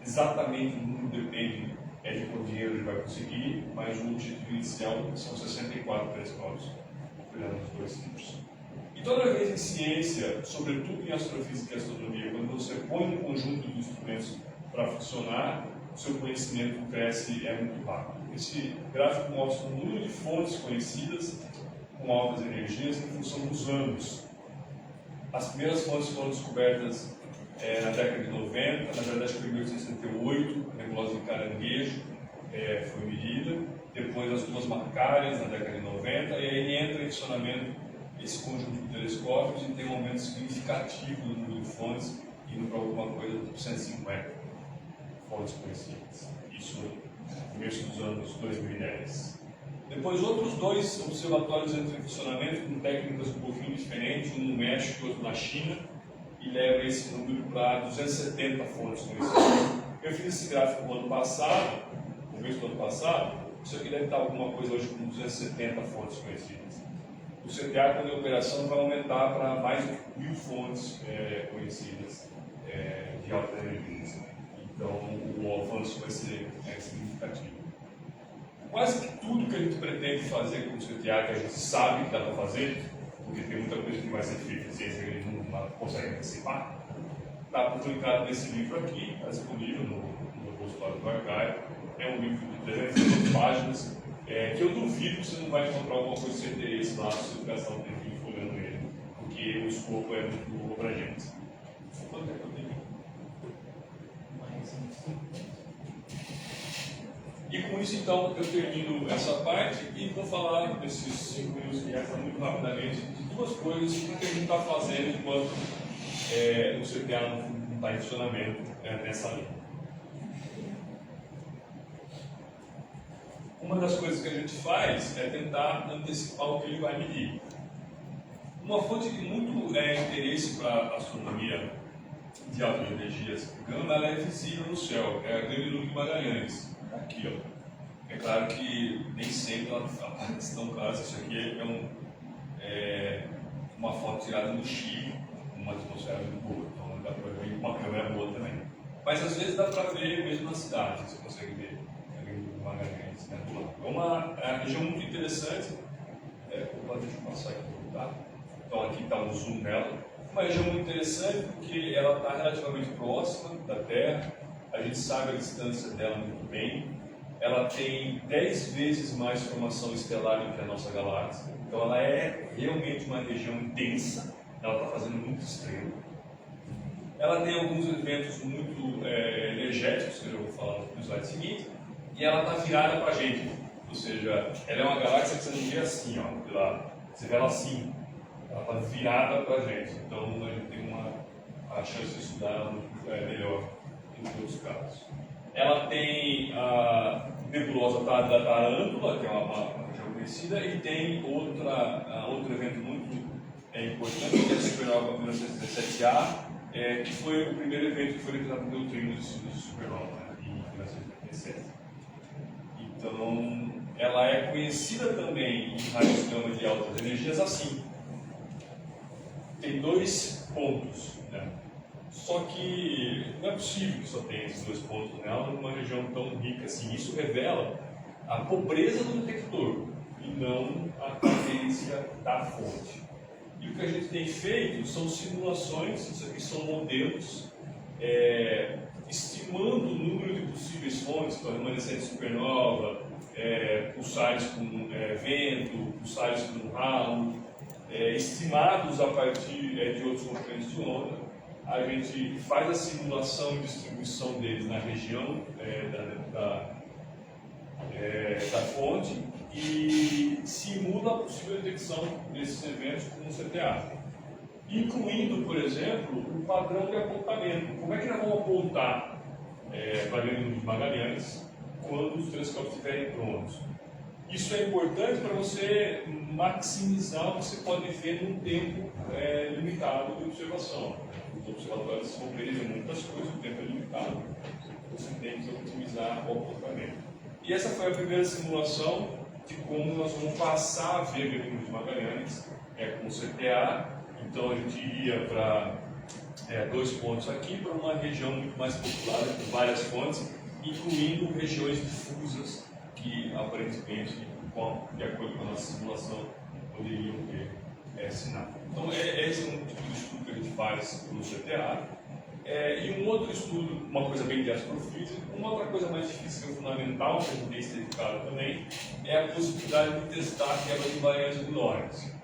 exatamente o número depende de quanto dinheiro ele vai conseguir, mas o objetivo inicial são 64 telescópios, operando os dois tipos. E toda vez em ciência, sobretudo em astrofísica e astronomia, quando você põe um conjunto de instrumentos para funcionar, o seu conhecimento cresce muito rápido. Esse gráfico mostra o número de fontes conhecidas com altas energias em função dos anos. As primeiras fontes foram descobertas na década de 90, na verdade acho que em 1868, a nebulosa de Caranguejo foi medida, depois as duas Macárias na década de 90, e aí entra em funcionamento esse conjunto de telescópios e tem um aumento significativo no número de fontes, indo para alguma coisa de 150 fontes conhecidas. Isso no começo dos anos 2010. Depois outros dois observatórios entram em funcionamento com técnicas um pouquinho diferentes, um no México e outro na China, e leva esse número para 270 fontes conhecidas. Eu fiz esse gráfico no ano passado, no começo do ano passado, isso aqui deve estar alguma coisa hoje com 270 fontes conhecidas. O CTA, quando em operação, vai aumentar para mais de 1.000 fontes conhecidas de alta energia. Então, o avanço vai ser significativo. Quase que tudo que a gente pretende fazer com o CTA, que a gente sabe que dá para fazer, porque tem muita coisa que vai ser feita em ciência que a gente não consegue antecipar, está publicado nesse livro aqui, está disponível no repositório do Archive. É um livro de 300 páginas, que eu duvido que você não vai encontrar alguma coisa de seu interesse lá se você gastar um tempinho folhando ele, porque o escopo é muito abrangente. Quanto tempo eu tenho? E com isso, então, eu termino essa parte e vou falar desses 5 minutos que restam muito rapidamente de duas coisas que a gente está fazendo enquanto o CTA não está em funcionamento nessa linha. Uma das coisas que a gente faz é tentar antecipar o que ele vai medir. Uma fonte de muito interesse para a astronomia de altas energias gama, ela é visível no céu, é a Grande Nuvem de Magalhães. Aqui, ó. É claro que nem sempre ela aparece tão clara. Isso aqui uma foto tirada no Chile, uma atmosfera muito boa, então dá para ver uma câmera boa também. Mas às vezes dá para ver mesmo na cidade, você consegue ver a Grande Nuvem de Magalhães. Né? É uma região muito interessante. Deixa eu passar aqui, tá? Então aqui está um zoom nela. Uma região muito interessante porque ela está relativamente próxima da Terra. A gente sabe a distância dela muito bem. Ela tem 10 vezes mais formação estelar do que a nossa galáxia. Então ela é realmente uma região intensa. Ela está fazendo muita estrela. Ela tem alguns eventos muito energéticos, que eu já vou falar no slide seguinte. E ela está virada para a gente. Ou seja, ela é uma galáxia que você não vê assim, ó, de lá. Você vê ela assim. Ela está virada para a gente. Então a gente tem a chance de estudar melhor em todos os casos. Ela tem a nebulosa da Tarântula, que é uma região conhecida, e tem outro evento muito importante, que é a supernova 1917A, que foi o primeiro evento que foi detectado por neutrinos de supernova, né, em 1937. Então, ela é conhecida também em raios gama de altas energias assim. Tem 2 pontos, né? Só que não é possível que só tenha esses 2 pontos nela numa região tão rica assim. Isso revela a pobreza do detector e não a potência da fonte. E o que a gente tem feito são simulações, isso aqui são modelos, estimando o número de possíveis fontes, então remanescente supernova, pulsares com vento, pulsares com ralo, estimados a partir de outros componentes de onda. A gente faz a simulação e distribuição deles na região da fonte e simula a possível detecção desses eventos com um CTA, incluindo, por exemplo, o padrão de apontamento. Como é que nós vamos apontar para o de Magalhães quando os telescópios estiverem prontos? Isso é importante para você maximizar o que você pode ver num tempo limitado de observação. Os observatórios compreendem muitas coisas, o tempo é limitado, você tem que otimizar o apontamento. E essa foi a primeira simulação de como nós vamos passar a ver Bermuda de Magalhães com o CTA. Então a gente iria para 2 pontos aqui, para uma região muito mais populada, com várias fontes, incluindo regiões difusas que aparentemente, de acordo com a nossa simulação, poderiam ter sinal. Então esse é um tipo de estudo que a gente faz no CTA. E um outro estudo, uma coisa bem de astrofísica, uma outra coisa mais difícil e fundamental, que a gente tem certificado também, é a possibilidade de testar a quebra de variância de Lorentz.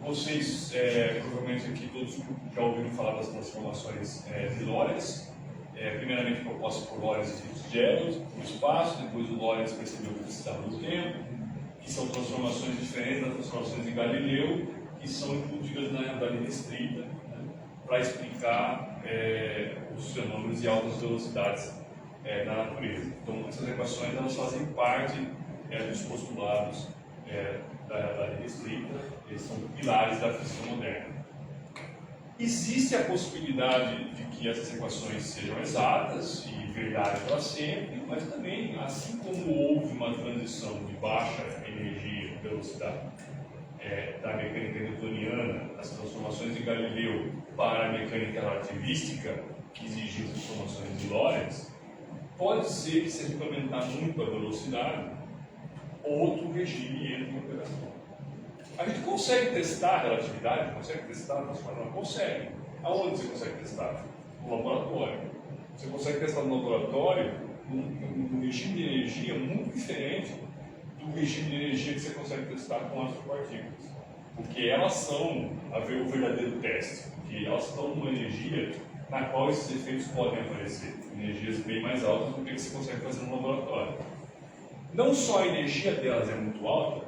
Vocês, provavelmente aqui todos já ouviram falar das transformações de Lorentz, primeiramente propostas por Lorentz e Fitzgerald no espaço, depois o Lorentz percebeu que precisava do tempo, que são transformações diferentes das transformações de Galileu, que são incluídas na realidade restrita, para explicar os fenômenos de altas velocidades na natureza. Então, essas equações elas fazem parte dos postulados da realidade restrita, eles são pilares da física moderna. Existe a possibilidade de que essas equações sejam exatas e verdade para sempre, mas também, assim como houve uma transição de baixa energia e velocidade da mecânica newtoniana, as transformações de Galileu para a mecânica relativística, que exigiu as transformações de Lorentz, pode ser que, se a gente aumentar muito a velocidade, outro regime entre em operação. A gente consegue testar a relatividade? Consegue testar a transformação? Consegue. Aonde você consegue testar? No laboratório. Você consegue testar no laboratório num regime de energia muito diferente do regime de energia que você consegue testar com astropartículas. Porque elas são o verdadeiro teste. Porque elas estão numa energia na qual esses efeitos podem aparecer. Energias bem mais altas do que você consegue fazer no laboratório. Não só a energia delas é muito alta,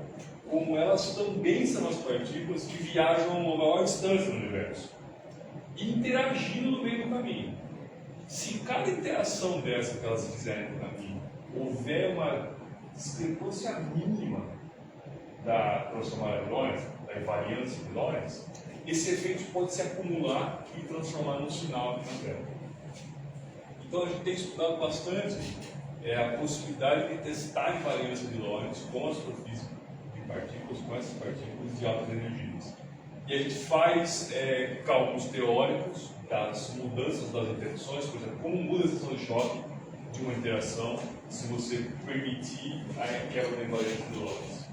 como elas também são as partículas que viajam a uma maior distância no universo, interagindo no meio do caminho. Se cada interação dessa que elas fizerem no caminho houver uma discrepância mínima da transformada de Lorentz, da invariância de Lorentz, esse efeito pode se acumular e transformar num sinal aqui na Terra. Então a gente tem estudado bastante a possibilidade de testar a invariância de Lorentz com astrofísica de partículas, com essas partículas de altas energias. E a gente faz cálculos teóricos das mudanças das interações, por exemplo, como muda a seção de choque de uma interação se você permitir a quebra da invariância de Lorentz.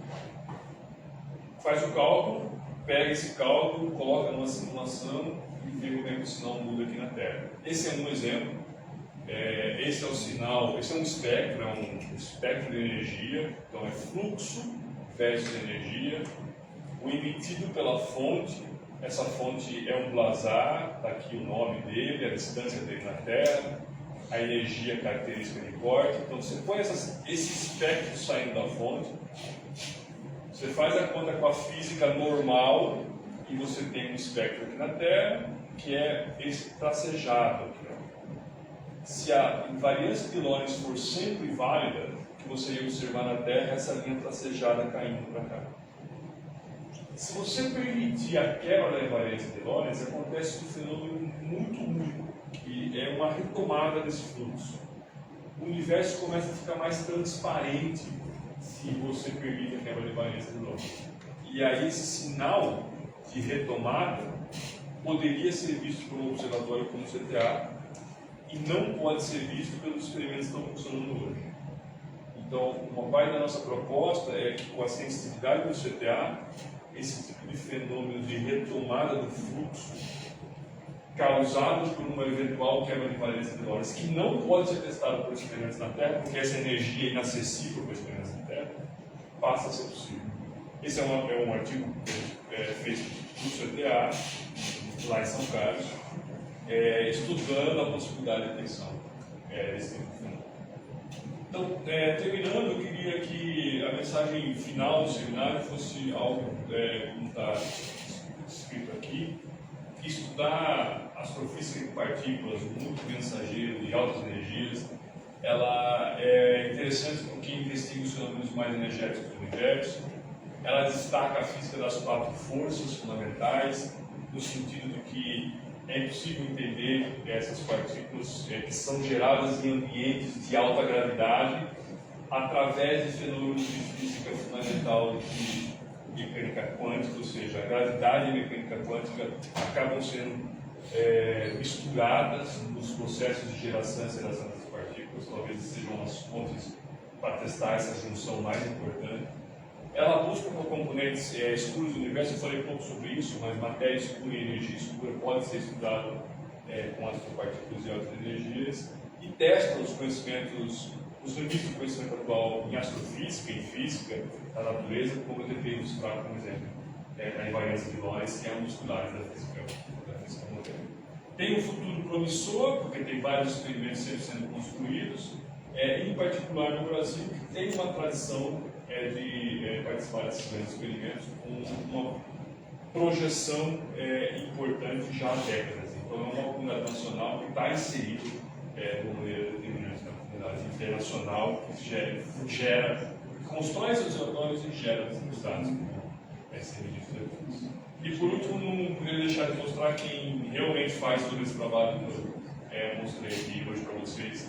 Faz o cálculo, pega esse cálculo, coloca numa simulação e vê como é que o sinal muda aqui na Terra. Esse é um exemplo. Esse é o sinal, esse é um espectro de energia, então é fluxo versus energia. O emitido pela fonte, essa fonte é um blazar, está aqui o nome dele, a distância dele na Terra, a energia característica de corte. Então você põe esse espectro saindo da fonte, você faz a conta com a física normal e você tem um espectro aqui na Terra, que é esse tracejado aqui. Se a invariância de Lorentz for sempre válida, o que você ia observar na Terra é essa linha tracejada caindo para cá. Se você permitir a quebra da invariância de Lorentz, acontece um fenômeno muito único, que é uma retomada desse fluxo. O universo começa a ficar mais transparente se você permite a quebra da invariância de Lorentz. E aí esse sinal de retomada poderia ser visto por um observatório como o CTA, e não pode ser visto pelos experimentos que estão funcionando hoje. Então, uma parte da nossa proposta é que, com a sensitividade do CTA, esse tipo de fenômeno de retomada do fluxo, causado por uma eventual quebra de invariância de Lorentz, que não pode ser testado por experimentos na Terra, porque essa energia é inacessível para experimentos na Terra, passa a ser possível. Esse é um artigo feito no CTA, lá em São Carlos, estudando a possibilidade de detecção desse tipo de fenômeno. Então, terminando, eu queria que a mensagem final do seminário fosse algo, como está escrito aqui, estudar astrofísica de partículas, o mundo mensageiro de altas energias. Ela é interessante porque investiga os fenômenos mais energéticos do universo. Ela destaca a física das 4 forças fundamentais, no sentido de que é impossível entender essas partículas que são geradas em ambientes de alta gravidade através de fenômenos de física fundamental de mecânica quântica, ou seja, a gravidade e a mecânica quântica acabam sendo misturadas nos processos de geração e aceleração dessas partículas. Talvez sejam as fontes para testar essa junção mais importante. Ela busca por componentes escuros do universo. Eu falei pouco sobre isso, mas matéria escura e energia escura pode ser estudado com astropartículas de altas energias, e testa os conhecimentos, os limites do conhecimento atual em astrofísica, em física da natureza, como eu tentei ilustrar, por exemplo, a invariância de Lorentz, que é um dos pilares da física moderna. Tem um futuro promissor, porque tem vários experimentos sempre sendo construídos, em particular no Brasil, que tem uma tradição de participar desses grandes experimentos com uma projeção importante já há décadas. Então, é uma comunidade nacional que está inserida de uma maneira determinante na comunidade internacional, que constrói seus relatórios e gera resultados, E por último, não poderia deixar de mostrar quem realmente faz todo esse trabalho que eu mostrei aqui hoje para vocês,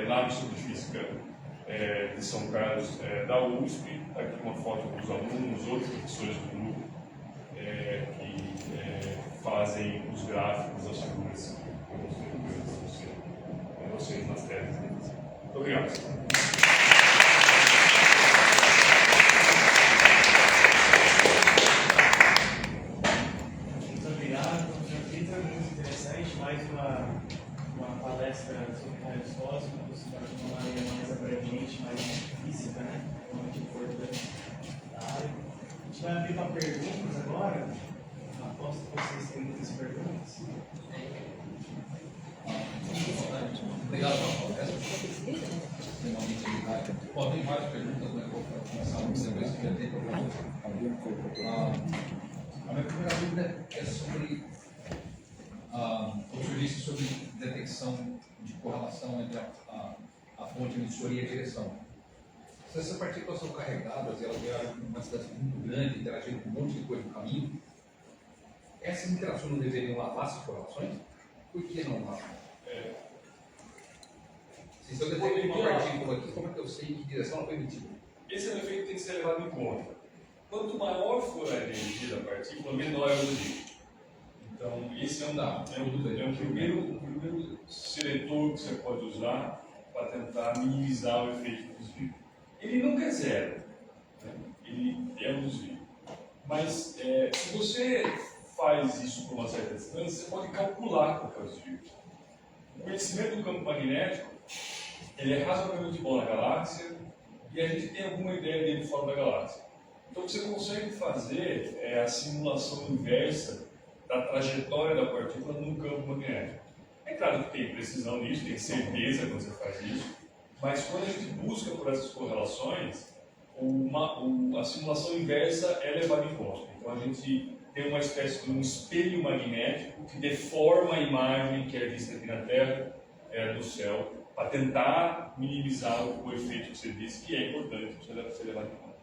lá no Instituto de Física de São Carlos, da USP. Aqui uma foto dos alunos, outros professores do grupo, que fazem os gráficos, as figuras que eu mostrei para vocês nas telas deles. Muito obrigado. Mais uma palestra sobre raios cósmicos, de uma maneira mais abrangente, mais física, né? Muito importante da área. A gente vai abrir para perguntas agora. Aposto que vocês têm muitas perguntas. Obrigado pela palestra. Bom, tem várias perguntas, mas vou começar com depois que já tem problema. A minha primeira dúvida é sobre o senhor disse sobre detecção de correlação entre a fonte emissora e a direção. Se essas partículas são carregadas e elas vieram uma distância muito grande, interagindo com um monte de coisa no caminho, essas interações não deveriam lavar essas correlações? Por que não lavam? Se eu detecto uma partícula aqui, como é que eu sei que direção ela foi emitida? Esse é um efeito que tem que ser levado em conta. Quanto maior for a energia da partícula, menor é o limite. Então, esse é um primeiro seletor que você pode usar para tentar minimizar o efeito do desvio. Ele nunca é zero, né? Ele é um desvio. Mas se você faz isso por uma certa distância, você pode calcular qual é o desvio. O conhecimento do campo magnético ele é razoavelmente bom na galáxia e a gente tem alguma ideia dele fora da galáxia. Então você consegue fazer a simulação inversa da trajetória da partícula no campo magnético. É claro que tem precisão nisso, tem certeza quando você faz isso, mas quando a gente busca por essas correlações, a simulação inversa é levada em conta. Então a gente tem uma espécie de um espelho magnético que deforma a imagem que é vista aqui na Terra do céu, para tentar minimizar o efeito que você disse, que é importante, precisa ser levado em conta.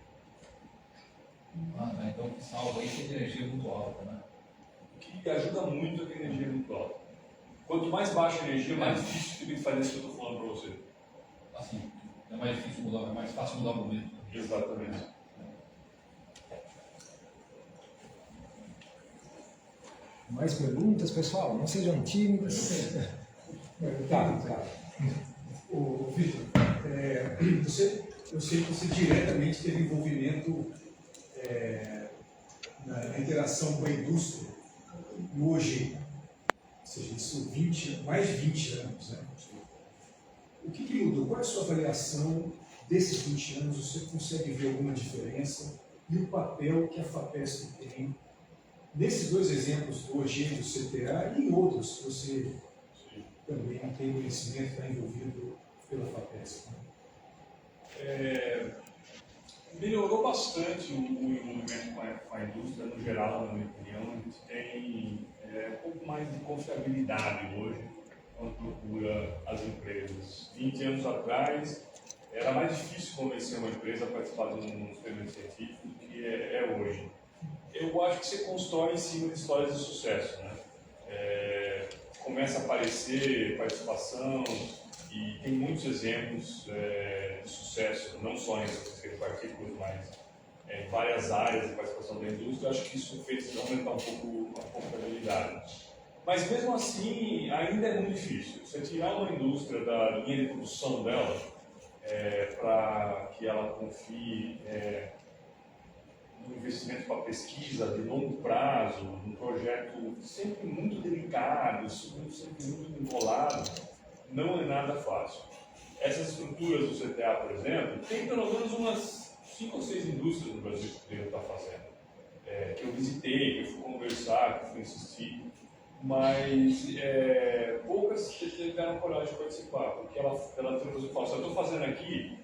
Então o que salva aí é energia muito alta, né? O que ajuda muito é que a energia é muito alta. Quanto mais baixa a energia, mais difícil você tem que fazer isso que eu estou falando para você. Assim, é mais difícil mudar, é mais fácil mudar o momento. Exatamente. Mais perguntas, pessoal? Não sejam tímidos. Tá. Ô, Vitor, eu sei que você diretamente teve envolvimento na interação com a indústria e hoje, ou seja, isso mais de 20 anos, né? O que mudou? Qual é a sua avaliação desses 20 anos? Você consegue ver alguma diferença? E o papel que a FAPESP tem nesses dois exemplos, do OG e do CTA, e em outros que você também tem conhecimento, está envolvido pela FAPESP? Melhorou bastante o envolvimento com a indústria no geral, na minha opinião. A gente tem um pouco mais de confiabilidade hoje quando procura as empresas. 20 anos atrás, era mais difícil convencer uma empresa a participar de um experimento científico do que é hoje. Eu acho que você constrói em cima de histórias de sucesso, né? Começa a aparecer participação e tem muitos exemplos de sucesso, não só em partículas, mas em várias áreas de participação da indústria. Eu acho que isso fez aumentar um pouco a confiabilidade. Mas mesmo assim, ainda é muito difícil. Você tirar uma indústria da linha de produção dela para que ela confie um investimento para pesquisa de longo prazo, um projeto sempre muito delicado, sempre muito enrolado, não é nada fácil. Essas estruturas do CTA, por exemplo, tem pelo menos umas 5 ou 6 indústrias no Brasil que poderiam estar fazendo. Que eu visitei, que eu fui conversar, que eu fui insistir, mas poucas tiveram coragem de participar, porque ela fala, eu estou fazendo aqui.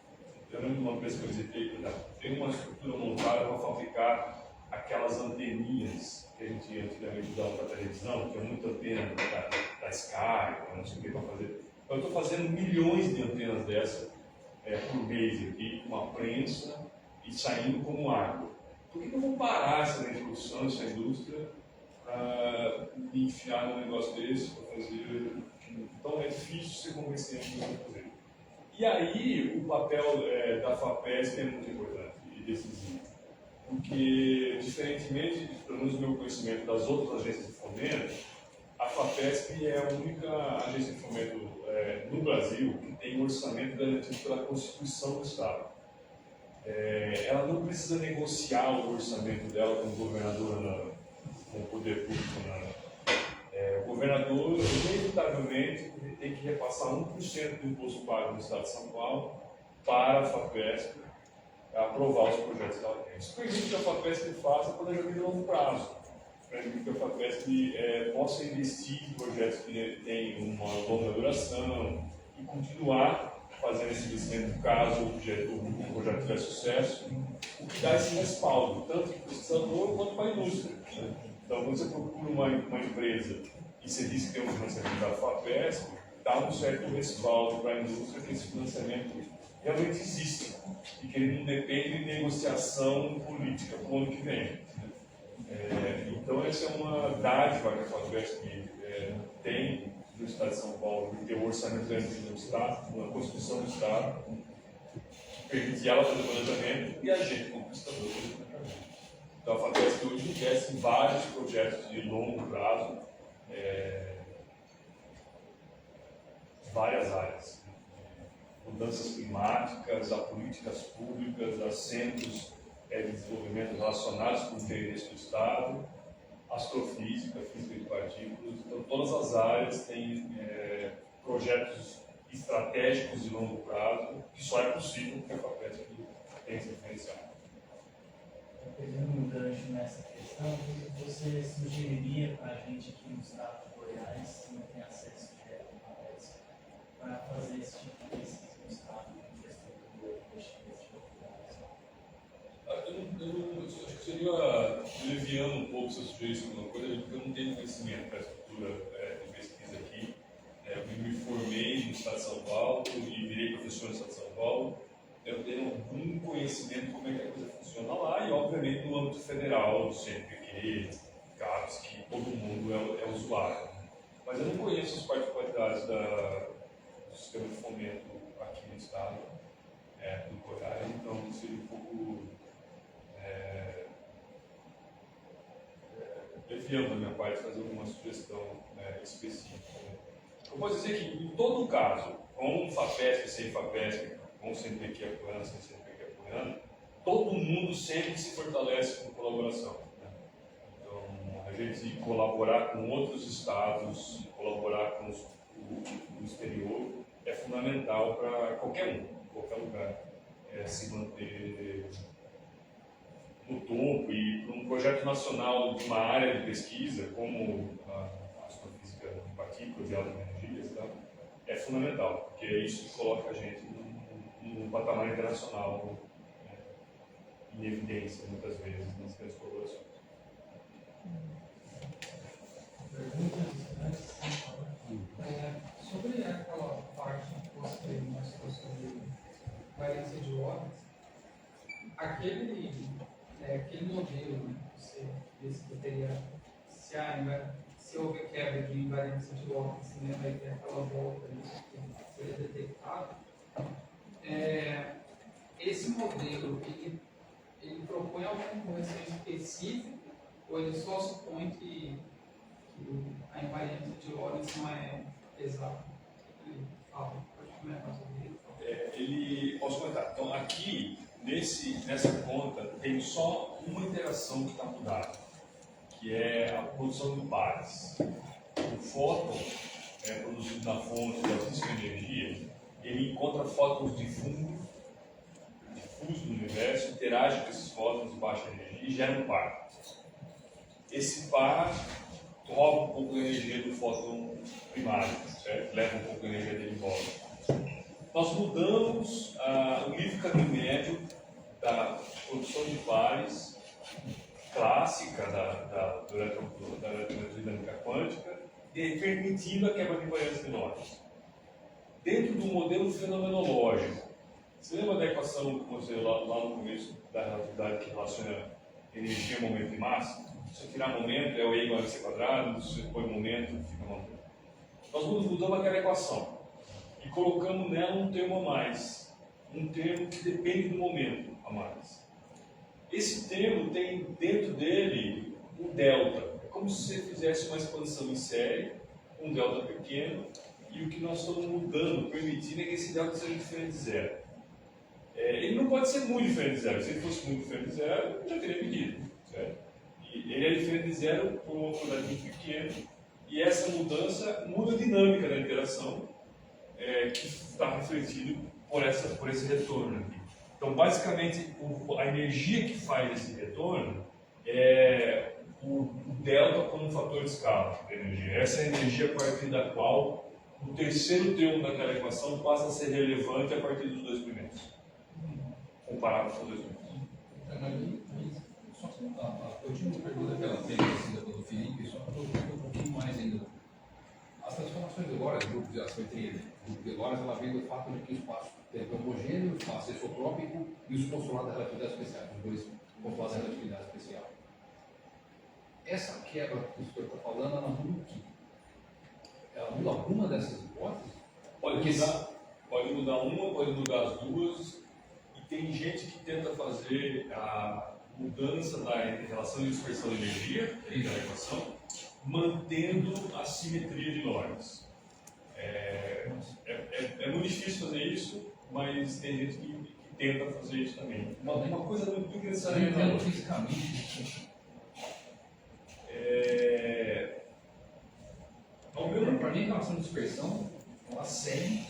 Eu lembro de uma vez que eu visitei, tem uma estrutura montada para fabricar aquelas anteninhas que a gente antigamente usava para televisão, que é muita antena da Sky, não sei o que para fazer. Então, eu estou fazendo milhões de antenas dessas por mês aqui, com uma prensa e saindo como água. Por que eu vou parar essa produção, essa indústria, para me enfiar num negócio desse, para fazer. Então, é difícil você convencer a indústria a fazer. E aí, o papel da FAPESP é muito importante e decisivo, porque, diferentemente, pelo menos do meu conhecimento das outras agências de fomento, a FAPESP é a única agência de fomento no Brasil que tem um orçamento garantido pela Constituição do Estado. Ela não precisa negociar o orçamento dela com o governador, com o poder público. O governador, inevitavelmente, tem que repassar 1% do imposto pago no Estado de São Paulo para a FAPESP aprovar os projetos que ela tem. Isso permite que a FAPESP faça planejamento de longo prazo, permite que a FAPESP possa investir em projetos que têm uma longa duração e continuar fazendo esse investimento caso o projeto tiver sucesso, o que dá esse respaldo, tanto para o pesquisador quanto para a indústria. Então, quando você procura uma empresa e você diz que tem um financiamento da FAPESP, dá um certo respaldo para a indústria que esse financiamento realmente existe e que ele não depende de negociação política para o ano que vem. Então, essa é uma dádiva que a FAPESP tem no Estado de São Paulo, de ter um orçamento garantido no Estado, uma Constituição do Estado, que permite ela fazer o planejamento e a gente, como prestador, fazer o planejamento. Então, a FAPESP hoje investe em vários projetos de longo prazo, várias áreas. mudanças climáticas, a políticas públicas, a centros de desenvolvimento relacionados com o interesse do Estado, astrofísica, física de partículas. Então, todas as áreas têm projetos estratégicos de longo prazo, que só é possível porque a FAPESP tem esse diferencial. Pegando um gancho nessa questão, você sugeriria para a gente aqui no estado de Goiás, que não tem acesso direto à FAPESP, para fazer esse tipo de pesquisa no estado, em questão do investimento Eu acho que seria leviando um pouco se eu sugerisse alguma coisa, porque eu não tenho conhecimento da estrutura de pesquisa aqui. Eu me formei no estado de São Paulo e virei professor no estado de São Paulo. Eu tenho algum conhecimento de como é que a coisa funciona lá e, obviamente, no âmbito federal, do CNPq, CAPES, que todo mundo é usuário. Mas eu não conheço as particularidades do sistema de fomento aqui no estado, do Goiás, então seria um pouco leviando da minha parte fazer alguma sugestão específica. Eu posso dizer que, em todo caso, com FAPESP, sem FAPESP, com CNPq apoiando, sem CNPq apoiando, todo mundo sempre se fortalece com colaboração. Né? Então, a gente colaborar com outros estados, colaborar com o exterior, é fundamental para qualquer um, em qualquer lugar, se manter no topo. E para um projeto nacional de uma área de pesquisa, como a astrofísica de partículas e altas energias, tá? É fundamental, porque é isso que coloca a gente num patamar internacional, em evidência, muitas vezes, nas grandes colaborações. Sobre aquela parte que você mostrou sobre variância de ordens, aquele modelo, né, você disse que teria, se houver quebra de invariância de ordens, né, vai ter aquela volta ali que seria detectada. Esse modelo, ele propõe alguma correção específica ou ele só supõe que a invariância de ordens não é exata? Ele fala, pode comentar sobre isso? Posso comentar. Então, aqui, nessa conta, tem só uma interação que está mudada, que é a produção de pares. O fóton produzido na fonte de altíssima energia, ele encontra fótons difusos no universo, interage com esses fótons de baixa energia e gera um par. Esse par rouba um pouco da energia do fóton primário, certo? Leva um pouco da energia dele embora. Nós mudamos o nível caminho médio da produção de pares clássica da eletrodinâmica quântica, permitindo a quebra de invariância menores. Dentro do modelo fenomenológico, você lembra da equação que você lá no começo da relatividade que relaciona energia, momento e massa? Se você tirar momento, é o E igual a MC quadrado, se você põe momento, fica momento. Nós mudamos aquela equação e colocamos nela um termo a mais, um termo que depende do momento a mais. Esse termo tem dentro dele um delta. É como se você fizesse uma expansão em série, um delta pequeno, e o que nós estamos mudando, permitindo, é que esse delta seja diferente de zero. Ele não pode ser muito diferente de zero. Se ele fosse muito diferente de zero, já teria medido. Certo? E ele é diferente de zero por um quadradinho pequeno, e essa mudança muda a dinâmica da interação, que está refletido por esse retorno aqui. Então, basicamente, a energia que faz esse retorno é o delta como um fator de escala da energia. Essa é a energia a partir da qual o terceiro termo daquela equação passa a ser relevante a partir dos dois primeiros, comparado com os dois primeiros. Eu tinha uma pergunta que ela fez assim, do Felipe, só para eu um pouquinho mais ainda. As transformações de Lorentz, grupos de ação entre eles, grupo de Lorentz, ela vem do fato de que o espaço-tempo é homogêneo, o espaço isotrópico e os postulados da relatividade especial, os dois postulados da relatividade especial. Essa quebra que o senhor está falando, ela muda o quê? Ela muda alguma dessas hipóteses? Pode mudar uma, pode mudar as duas, e tem gente que tenta fazer a mudança da relação de dispersão de energia, da equação, mantendo a simetria de Lorentz. É muito difícil fazer isso, mas tem gente que tenta fazer isso também. Uma coisa muito Eu interessante. entendo fisicamente. Para mim, a relação de dispersão, ela segue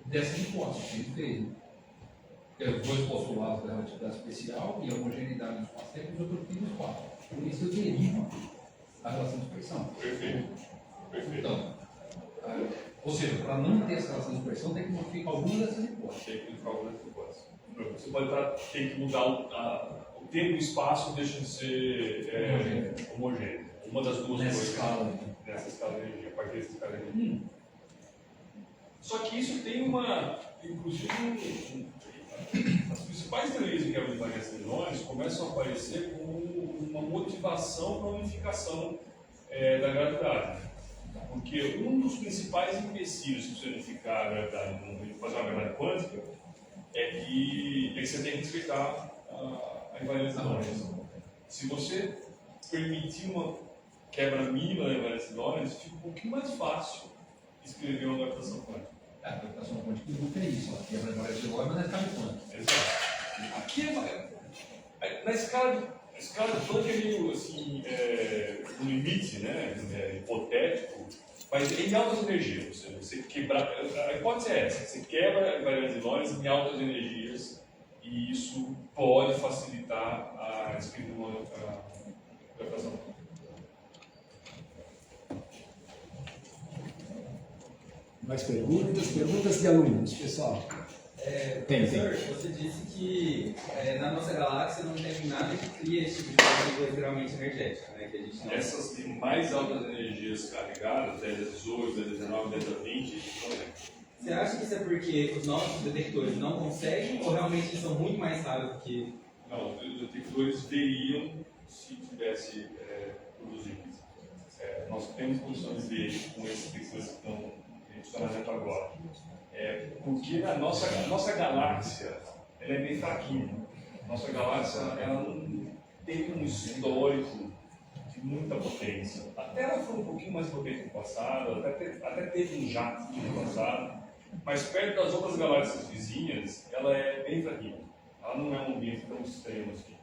dessa hipótese que ele fez. Tem os dois postulados da relatividade especial e a homogeneidade do espaço-tempo e os outros do espaço. Por isso eu derivo a relação de dispersão. Perfeito. Perfeito. Então, ou seja, para não ter essa relação de dispersão, tem que modificar alguma dessas hipóteses. Tem que modificar alguma dessas hipóteses. Você pode ter que mudar o tempo e o espaço deixa de ser homogêneo. Uma das duas Nessa coisas. escala. Nessa escala de energia, a partir dessa escala de energia. Só que isso tem inclusive, as principais teorias de quebra de variância de Lorentz começam a aparecer como uma motivação para a unificação da gravidade. Porque um dos principais empecilhos para você unificar a gravidade, fazer uma gravidade quântica, é que você tem que respeitar a invariância de Lorentz. Se você permitir uma quebra mínima da invariância de Lorentz, fica um pouquinho mais fácil escrever uma gravitação quântica. A gravitação quântica não é isso, ela quebra a invariância de Lorentz, mas é escala quântica. Exato. Aqui na escala de Planck é meio assim, no limite, né, hipotético, mas em altas energias. Você quebrar, a hipótese é essa: você quebra a invariância de Lorentz em altas energias e isso pode facilitar a escrita de uma gravitação quântica. Mais perguntas? Perguntas de alunos, pessoal. Professor, você disse que na nossa galáxia não tem nada que cria esse tipo de partícula geralmente energética, né? Que a gente não... Essas de mais altas energias carregadas, 10 a 18, 10 a 19, 10 a 20, não é. Você acha que isso é porque os nossos detectores não conseguem ou realmente eles são muito mais raros do que... Não, os detectores veriam se tivesse produzidos. Nós temos condição de ver com esses detectores que estão fazendo agora. Porque a nossa galáxia ela é bem fraquinha. Nossa galáxia ela não tem um histórico de muita potência. A Terra foi um pouquinho mais potente no passado, até teve um jato no passado, mas perto das outras galáxias vizinhas, ela é bem fraquinha. Ela não é um ambiente tão extremo assim.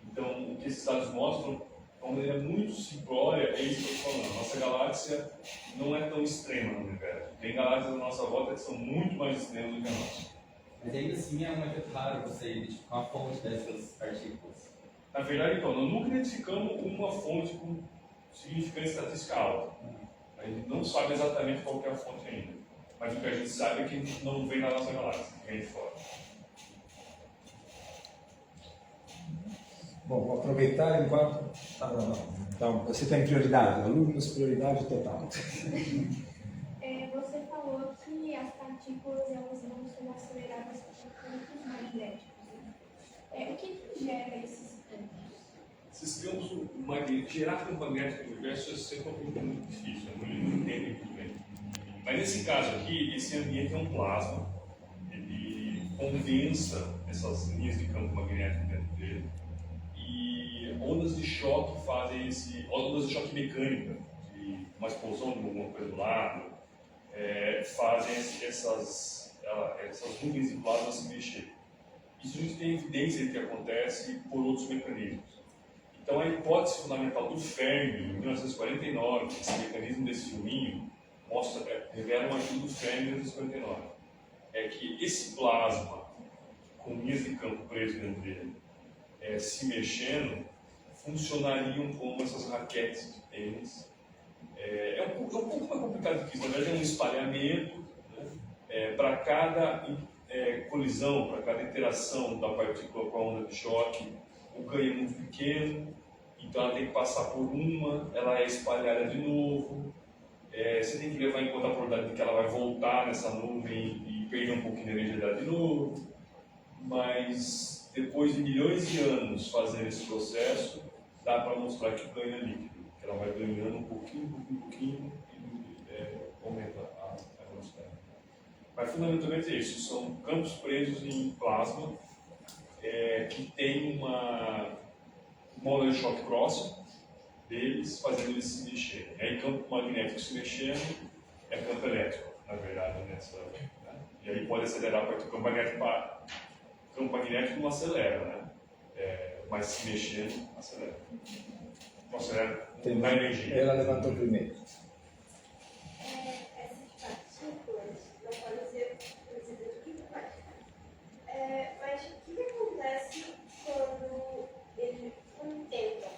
Então, o que esses dados mostram, de uma maneira muito simplória, é isso que eu estou falando. Nossa galáxia não é tão extrema no universo. Tem galáxias à nossa volta que são muito mais extremas do que a nossa. Mas ainda assim é um efeito raro você identificar a fonte dessas partículas. Na verdade, então, nós nunca identificamos uma fonte com significância estatística alta. A gente não sabe exatamente qual que é a fonte ainda. Mas o que a gente sabe é que a gente não vem da nossa galáxia, vem de fora. Bom, vou aproveitar enquanto... Não. Então, você tem prioridade, alunos, prioridade total. Você falou que as partículas elas vão ser aceleradas por campos magnéticos. O que gera esses campos? Esses campos gerar campo magnético no universo é sempre uma coisa muito difícil, não entendem muito bem. Mas nesse caso aqui, esse ambiente é um plasma, ele condensa essas linhas de campo magnético dentro dele, e ondas de choque fazem ondas de choque mecânica, de uma explosão de alguma coisa do lado, fazem essas nuvens de plasma se mexer. Isso a gente tem evidência de que acontece por outros mecanismos. Então a hipótese fundamental do Fermi, em 1949, esse mecanismo desse filminho, revela um artigo do Fermi em 1949, é que esse plasma, com linhas de campo preso dentro dele, se mexendo, funcionariam como essas raquetes de tênis. É um pouco mais complicado que isso, na verdade é um espalhamento, né, para cada colisão, para cada interação da partícula com a onda de choque, o ganho é muito pequeno, então ela tem que passar por ela é espalhada de novo, você tem que levar em conta a probabilidade de que ela vai voltar nessa nuvem e perder um pouquinho de energia dela de novo, mas depois de milhões de anos fazendo esse processo, dá para mostrar que o ganho é líquido, que ela vai ganhando um pouquinho e aumenta a velocidade. Mas fundamentalmente é isso, são campos presos em plasma que tem uma onda de choque próximo deles, fazendo eles se mexerem. Aí campo magnético se mexendo é campo elétrico, na verdade, nessa. Né? E aí pode acelerar a partícula. O campo magnético não acelera, né? Mas se mexendo, acelera. Não acelera na energia. Ela levantou primeiro. Essas partículas não podem ser produzidas de química quântica. Mas o que acontece quando eles tentam,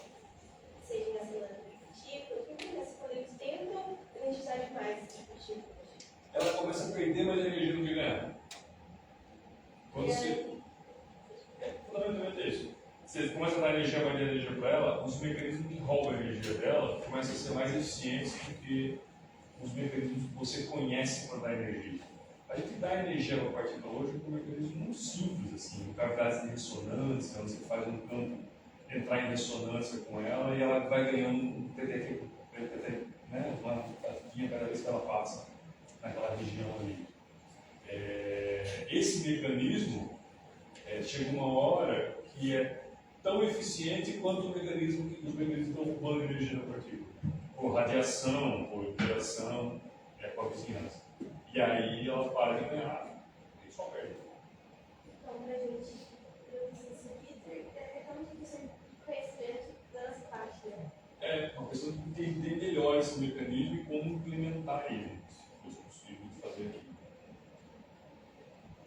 seja na célula de partículas, o que acontece quando eles tentam energizar demais essas partículas? Ela começa a perder mais energia do que ganhar. Quando você... fundamentalmente é isso. Você começa a dar mais energia para ela, os mecanismos que roubam a energia dela começam a ser mais eficientes do que os mecanismos que você conhece para dar energia. A gente dá energia para a partícula hoje com um mecanismo muito simples, assim, cavidades de ressonância, onde você faz um campo entrar em ressonância com ela e ela vai ganhando uma tatinha cada vez que ela passa naquela região ali. Esse mecanismo chega uma hora que é tão eficiente quanto os mecanismos que estão roubando energia da partícula, por radiação, por interação com a vizinhança. E aí ela para de ganhar e só perde. Então, para a gente produzir esse Peter, é realmente questão de conhecimento das partes, né? É uma questão de entender melhor esse mecanismo e como implementar ele, se fosse possível de fazer aqui.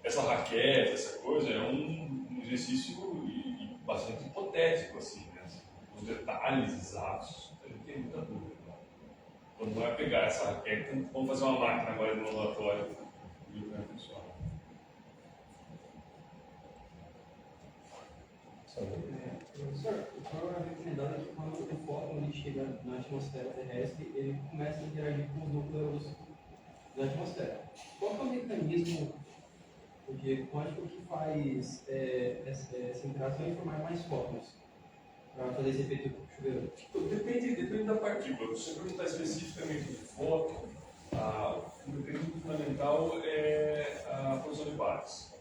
Essa raquete, essa coisa, é um exercício bastante hipotético, assim, né? Os detalhes exatos, a gente tem muita dúvida. Quando vai pegar essa raquete, vamos fazer uma máquina agora no laboratório e ver como funciona. Professor, o senhor é recomendado que quando o fóton ele chega na atmosfera terrestre, ele começa a interagir com os núcleos da atmosfera. Qual é o mecanismo quântico que faz essa interação e formar mais fótons para fazer esse efeito chuveiro? Depende da partícula. Se você perguntar especificamente de fóton, o mecanismo fundamental é a posição de pares.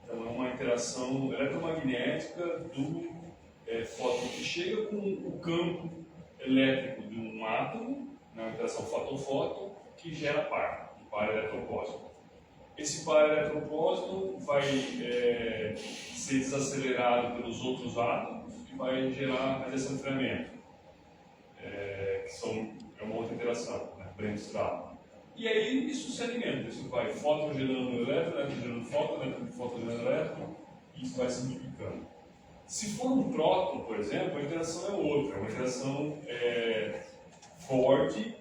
Então, é uma interação eletromagnética do fóton que chega com o campo elétrico de um átomo, uma interação fóton-fóton, que gera par, um par eletropósito. Esse par eletropósito vai ser desacelerado pelos outros átomos e vai gerar radiação-enfriamento, que é uma outra interação, né, Bremsstrahlung. E aí isso se alimenta, isso vai fóton gerando elétron, elétron gerando fóton gerando elétron, e isso vai se multiplicando. Se for um próton, por exemplo, a interação é outra, é uma interação forte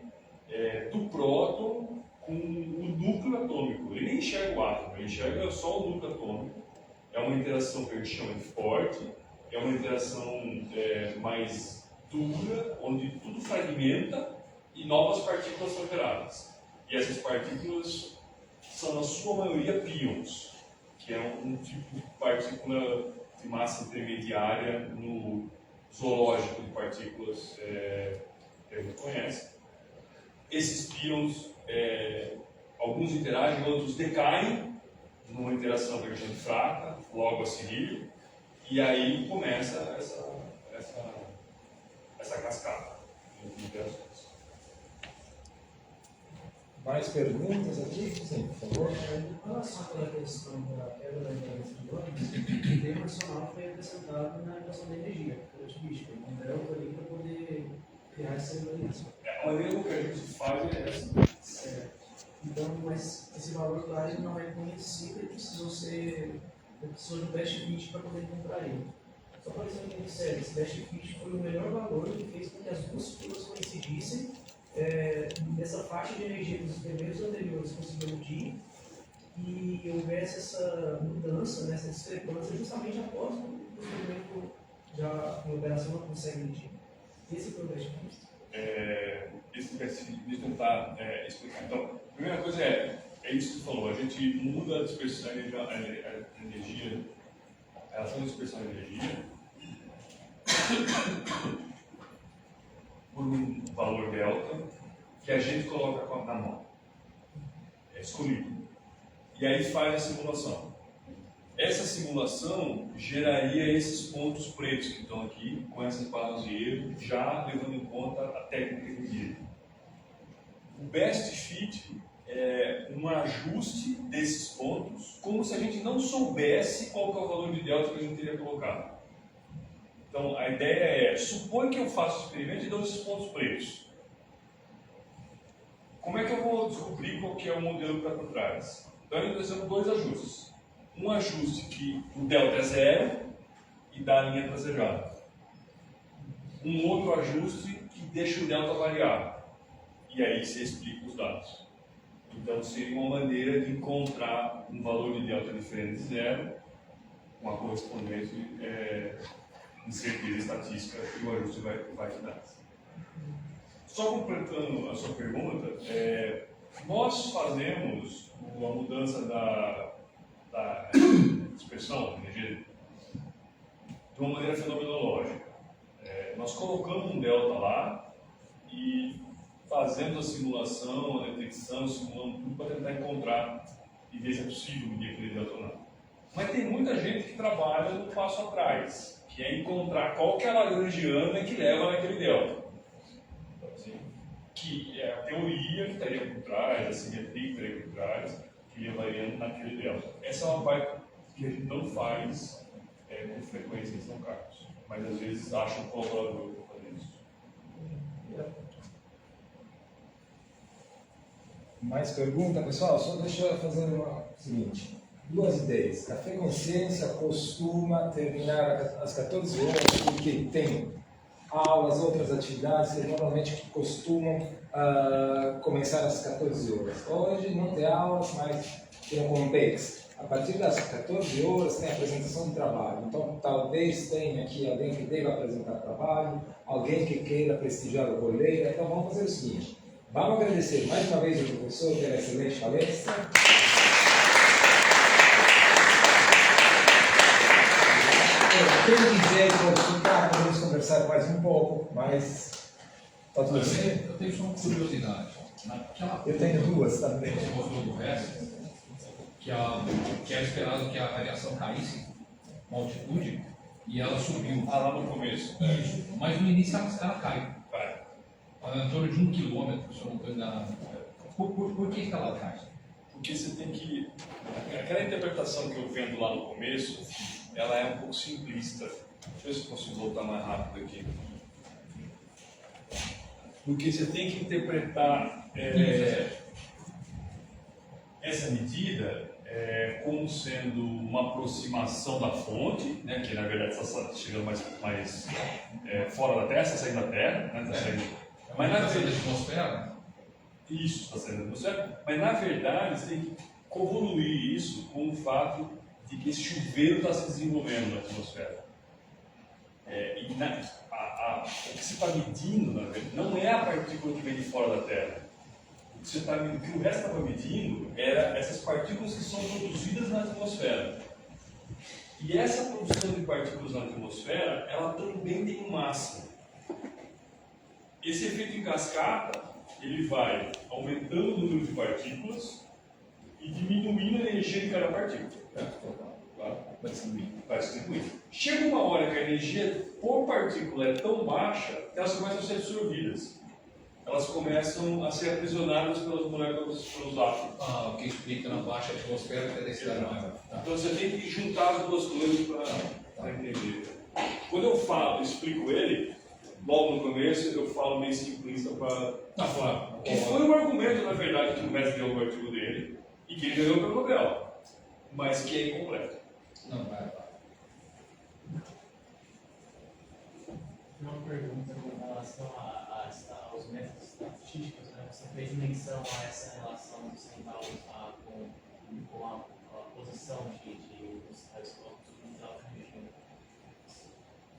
do próton com o núcleo atômico. Ele nem enxerga o átomo, ele enxerga só o núcleo atômico. É uma interação que a gente chama de forte, é uma interação mais dura, onde tudo fragmenta e novas partículas são geradas. E essas partículas são, na sua maioria, pions, que é um tipo de partícula de massa intermediária no zoológico de partículas que a gente conhece. Esses pions, alguns interagem, outros decaem numa interação que a gente chama de fraca, logo a seguir, e aí começa essa cascata de interações. Mais perguntas aqui? Sim, por favor. Em relação àquela questão da quebra da interferência de ônibus, o termo nacional foi acrescentado na equação da energia, relativística, um delta ali para poder criar essa equação. A maneira que a gente faz é essa. Certo. Então, mas esse valor, claro, ele não é conhecido e precisou do best fit para poder comprar ele. Só para você entender sério, esse best fit foi o melhor valor que fez com que as duas figuras coincidissem nessa faixa de energia que os primeiros anteriores conseguiram medir e houvesse essa mudança, essa discrepância justamente após o experimento já a operação não consegue medir. Esse foi o best fit. Esse best fit, deixa eu tentar explicar. Então, a primeira coisa é isso que você falou, a gente muda a dispersão da energia, a relação de dispersão da energia por um valor delta que a gente coloca na mão, é escolhido. E aí faz a simulação. Essa simulação geraria esses pontos pretos que estão aqui, com essas barras de erro, já levando em conta a técnica de medida. O best fit um ajuste desses pontos, como se a gente não soubesse qual que é o valor de delta que a gente teria colocado. Então, a ideia é, supõe que eu faço o experimento e dou esses pontos pretos. Como é que eu vou descobrir qual que é o modelo que está por trás? Então, nós fazemos dois ajustes. Um ajuste que o delta é 0 e dá a linha trasejada. Um outro ajuste que deixa o delta variável. E aí você explica os dados. Então, seria uma maneira de encontrar um valor de delta diferente de 0 com a correspondente incerteza estatística que o ajuste vai te dar. Só completando a sua pergunta, nós fazemos a mudança da dispersão de energia de uma maneira fenomenológica. Nós colocamos um delta lá e fazemos a simulação, a detecção, simulando tudo para tentar encontrar e ver se é possível medir aquele delta ou não. Mas tem muita gente que trabalha no passo atrás, que é encontrar qual que é a lagrangiana que leva naquele delta. Então, assim, que é a teoria que estaria por trás, a simetria que estaria por trás, que levaria naquele delta. Essa é uma parte que a gente não faz com frequência em São Carlos, mas às vezes acha um colaborador para fazer isso. Mais pergunta, pessoal? Só deixa eu fazer o seguinte. Duas ideias. Café Consciência costuma terminar às 14 horas, porque tem aulas, outras atividades que normalmente costumam começar às 14 horas. Hoje não tem aulas, mas tem o Compex. A partir das 14 horas tem a apresentação de trabalho. Então, talvez tenha aqui alguém que deva apresentar trabalho, alguém que queira prestigiar o colega. Então, vamos fazer o seguinte. Vamos agradecer mais uma vez ao professor pela excelente palestra. Quem quiser pode ficar, podemos conversar mais um pouco, mas está tudo bem. Eu tenho só uma curiosidade. Eu tenho duas também. Você mostrou do resto, que era esperado que a radiação caísse com altitude e ela subiu. Lá no começo. Isso. Mas no início ela cai. Vai. Em torno de 1 quilômetro, se eu não estou enganado. Por que ela cai? Porque você tem que... Aquela interpretação que eu vendo lá no começo, ela é um pouco simplista. Deixa eu ver se eu consigo voltar mais rápido aqui. Porque você tem que interpretar essa medida como sendo uma aproximação da fonte, né, que na verdade está chegando mais fora da Terra, está saindo da Terra, né, está saindo... Mas na verdade, atmosfera? Isso, está saindo da atmosfera. Mas na verdade você tem que convoluir isso com o fato de que esse chuveiro está se desenvolvendo na atmosfera. O que você está medindo, na verdade, não é a partícula que vem de fora da Terra. O que o resto estava medindo era essas partículas que são produzidas na atmosfera. E essa produção de partículas na atmosfera, ela também tem um máximo. Esse efeito em cascata, ele vai aumentando o número de partículas e diminuindo a energia de cada partícula. Vai distribuindo. Chega uma hora que a energia por partícula é tão baixa que elas começam a ser absorvidas. Elas começam a ser aprisionadas pelas moléculas, pelos átomos. O que explica na baixa atmosfera que a densidade maior. Então você tem que juntar as duas coisas para entender. Quando eu explico ele, logo no começo, eu falo meio simplista para falar. Que foi um argumento, na verdade, que o mestre deu no artigo dele e que ele ganhou pelo Nobel, mas que é incompleto. Não, vai. Uma pergunta com relação aos métodos estatísticos, né? Você fez menção a essa relação dos centavos com a posição dos raios cósmicos no alta região.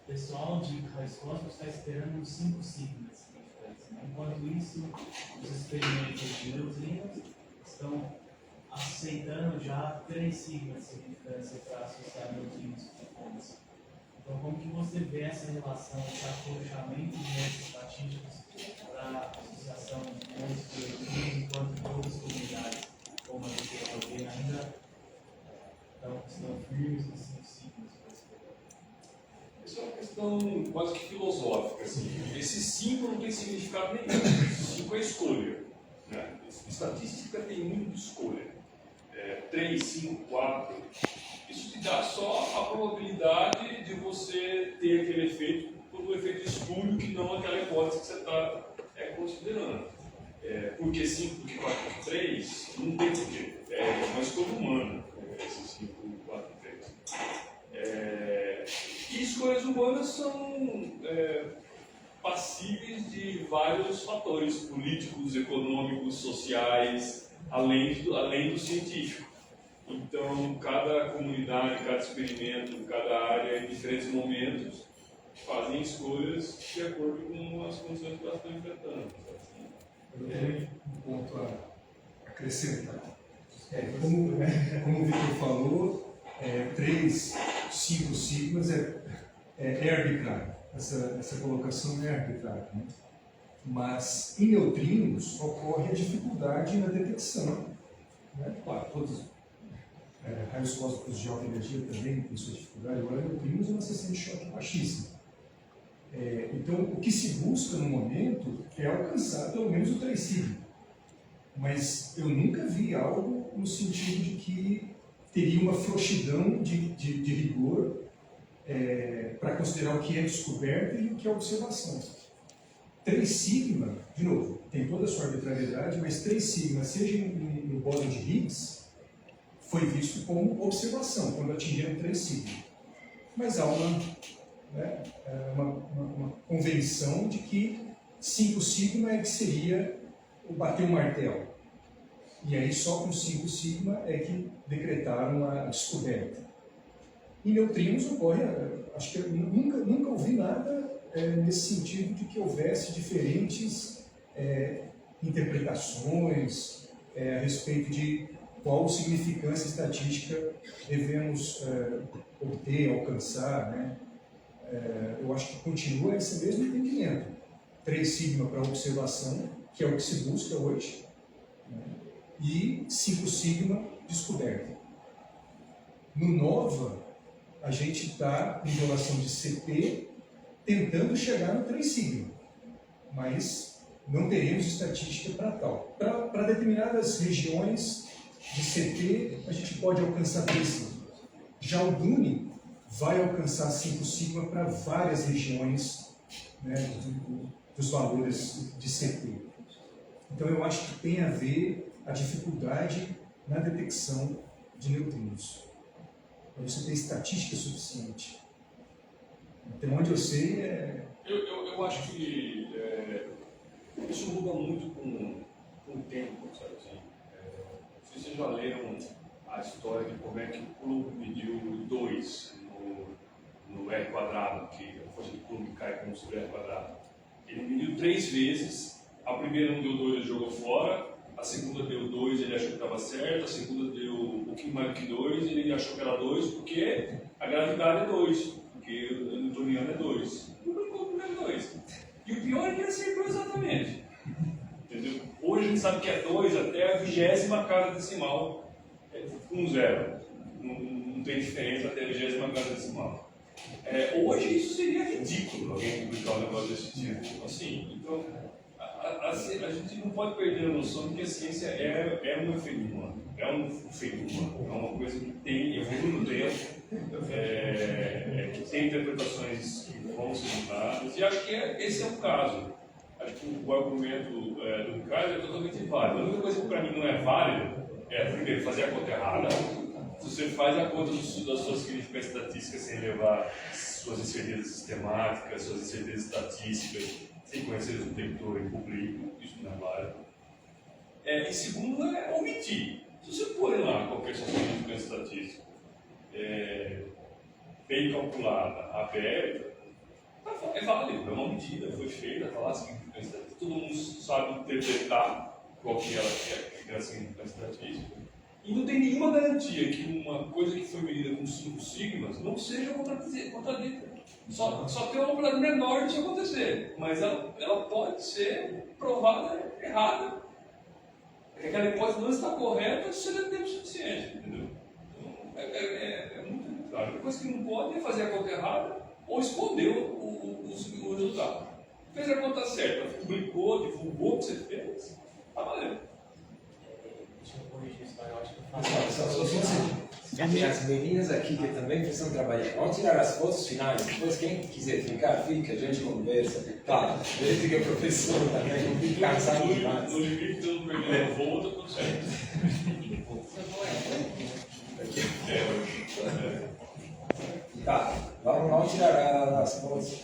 O pessoal de raios cósmicos está esperando 5 sigmas de diferença, né? Enquanto isso, os experimentos de neutrinos estão aceitando já 3 sigmas de significância para associar neutrinos com fôtons. Então, como que você vê essa relação de afrouxamento de métodos estatísticos para a associação de pontos de neutrinos, enquanto outras comunidades, como a DTLV, ainda estão firmes nos 5 sigmas? Isso é uma questão quase que filosófica. Assim. Esse 5 não tem significado nenhum. Esse 5 é escolha. Né? estatística tem muito de escolha. 3, 5, 4. Isso te dá só a probabilidade de você ter aquele efeito, por um efeito de espúrio, que não aquela hipótese que você está considerando. Por que 5, por que 4, por que 3? Não tem porquê. É uma escolha humana, esses 5, 4, 3. E escolhas humanas são passíveis de vários fatores políticos, econômicos, sociais, além do científico. Então, cada comunidade, cada experimento, cada área, em diferentes momentos, fazem escolhas de acordo com as condições que elas estão enfrentando. Eu tenho um ponto a acrescentar. Como o Victor falou, 3, 5 sigmas é arbitrário. Essa colocação é arbitrária. Né? Mas em neutrinos ocorre a dificuldade na detecção. Né? Claro, todos raios cósmicos de alta energia também têm sua dificuldade. Agora, neutrinos é uma seção de choque baixíssima. Então, o que se busca no momento é alcançar pelo menos o 3 sigma. Mas eu nunca vi algo no sentido de que teria uma frouxidão de rigor para considerar o que é descoberta e o que é observação. 3 sigma, de novo, tem toda a sua arbitrariedade, mas 3 sigma, seja no bóson de Higgs, foi visto como observação, quando atingiram 3 sigma. Mas há uma convenção de que 5 sigma é que seria o bater o martelo. E aí só com 5 sigma é que decretaram a descoberta. Em neutrinos ocorre, acho que eu nunca ouvi nada nesse sentido de que houvesse diferentes interpretações a respeito de qual significância estatística devemos obter, alcançar, né? Eu acho que continua esse mesmo entendimento. 3 sigma para observação, que é o que se busca hoje, né? E 5 sigma descoberta. No NOVA, a gente está em relação de CP tentando chegar no 3 sigma, mas não teremos estatística para tal. Para determinadas regiões de CP, a gente pode alcançar 3 sigma. Já o DUNI vai alcançar 5 sigma para várias regiões, né, dos valores de CP. Então eu acho que tem a ver a dificuldade na detecção de neutrinos. Para você ter estatística suficiente. Até onde eu sei Eu acho que isso muda muito com o tempo, sabe assim? Se vocês já leram a história de como é que o Coulomb mediu 2 no R quadrado, que a força de Coulomb cai como sobre R quadrado. Ele mediu 3 vezes, a primeira não deu 2, ele jogou fora, a segunda deu 2, ele achou que estava certo, a segunda deu um pouquinho mais do que 2, ele achou que era 2, porque a gravidade é 2, porque o newtoniano é 2. Não brincou com o 2. E o pior é que ele acertou exatamente. Entendeu? Hoje a gente sabe que é 2 até a 20ª casa decimal, com 0. Não tem diferença até a 20ª casa decimal. Hoje isso seria ridículo, alguém publicar um negócio desse tipo. Assim, então, a gente não pode perder a noção de que a ciência é um efeito humano. É um feito humano. É uma coisa que tem, evolui no tempo, que tem interpretações que vão ser mudadas. E acho que esse é o caso. Acho que o argumento do Ricardo é totalmente válido. A única coisa que para mim não é válida é, primeiro, fazer a conta errada. Se você faz a conta das suas críticas estatísticas sem levar suas incertezas sistemáticas, suas incertezas estatísticas, sem conhecer o detector em público, isso não é válido. E segundo, é omitir. Se você põe lá qualquer significância estatística bem calculada, aberta, é válido, é uma medida, foi feita, está lá a significância estatística. Todo mundo sabe interpretar qual que é a significância estatística. E não tem nenhuma garantia que uma coisa que foi medida com 5 sigmas não seja contradita. Só tem uma probabilidade menor de isso acontecer, mas ela pode ser provada errada. Porque aquela hipótese não está correta se você não tem tempo suficiente, entendeu? Então, é muito claro. A coisa que não pode é fazer a conta errada ou esconder o resultado. Fez a conta certa, publicou, divulgou o que você fez, está valendo. eu acho que eu Pessoal, faço. tem as meninas aqui que também precisam trabalhar. Vamos tirar as fotos finais. Depois, quem quiser ficar, fica, a gente conversa. Claro, desde que o professor também não fique cansado demais. No limite, se eu não perder o voo, tá tudo certo. Tá, vamos tirar as fotos.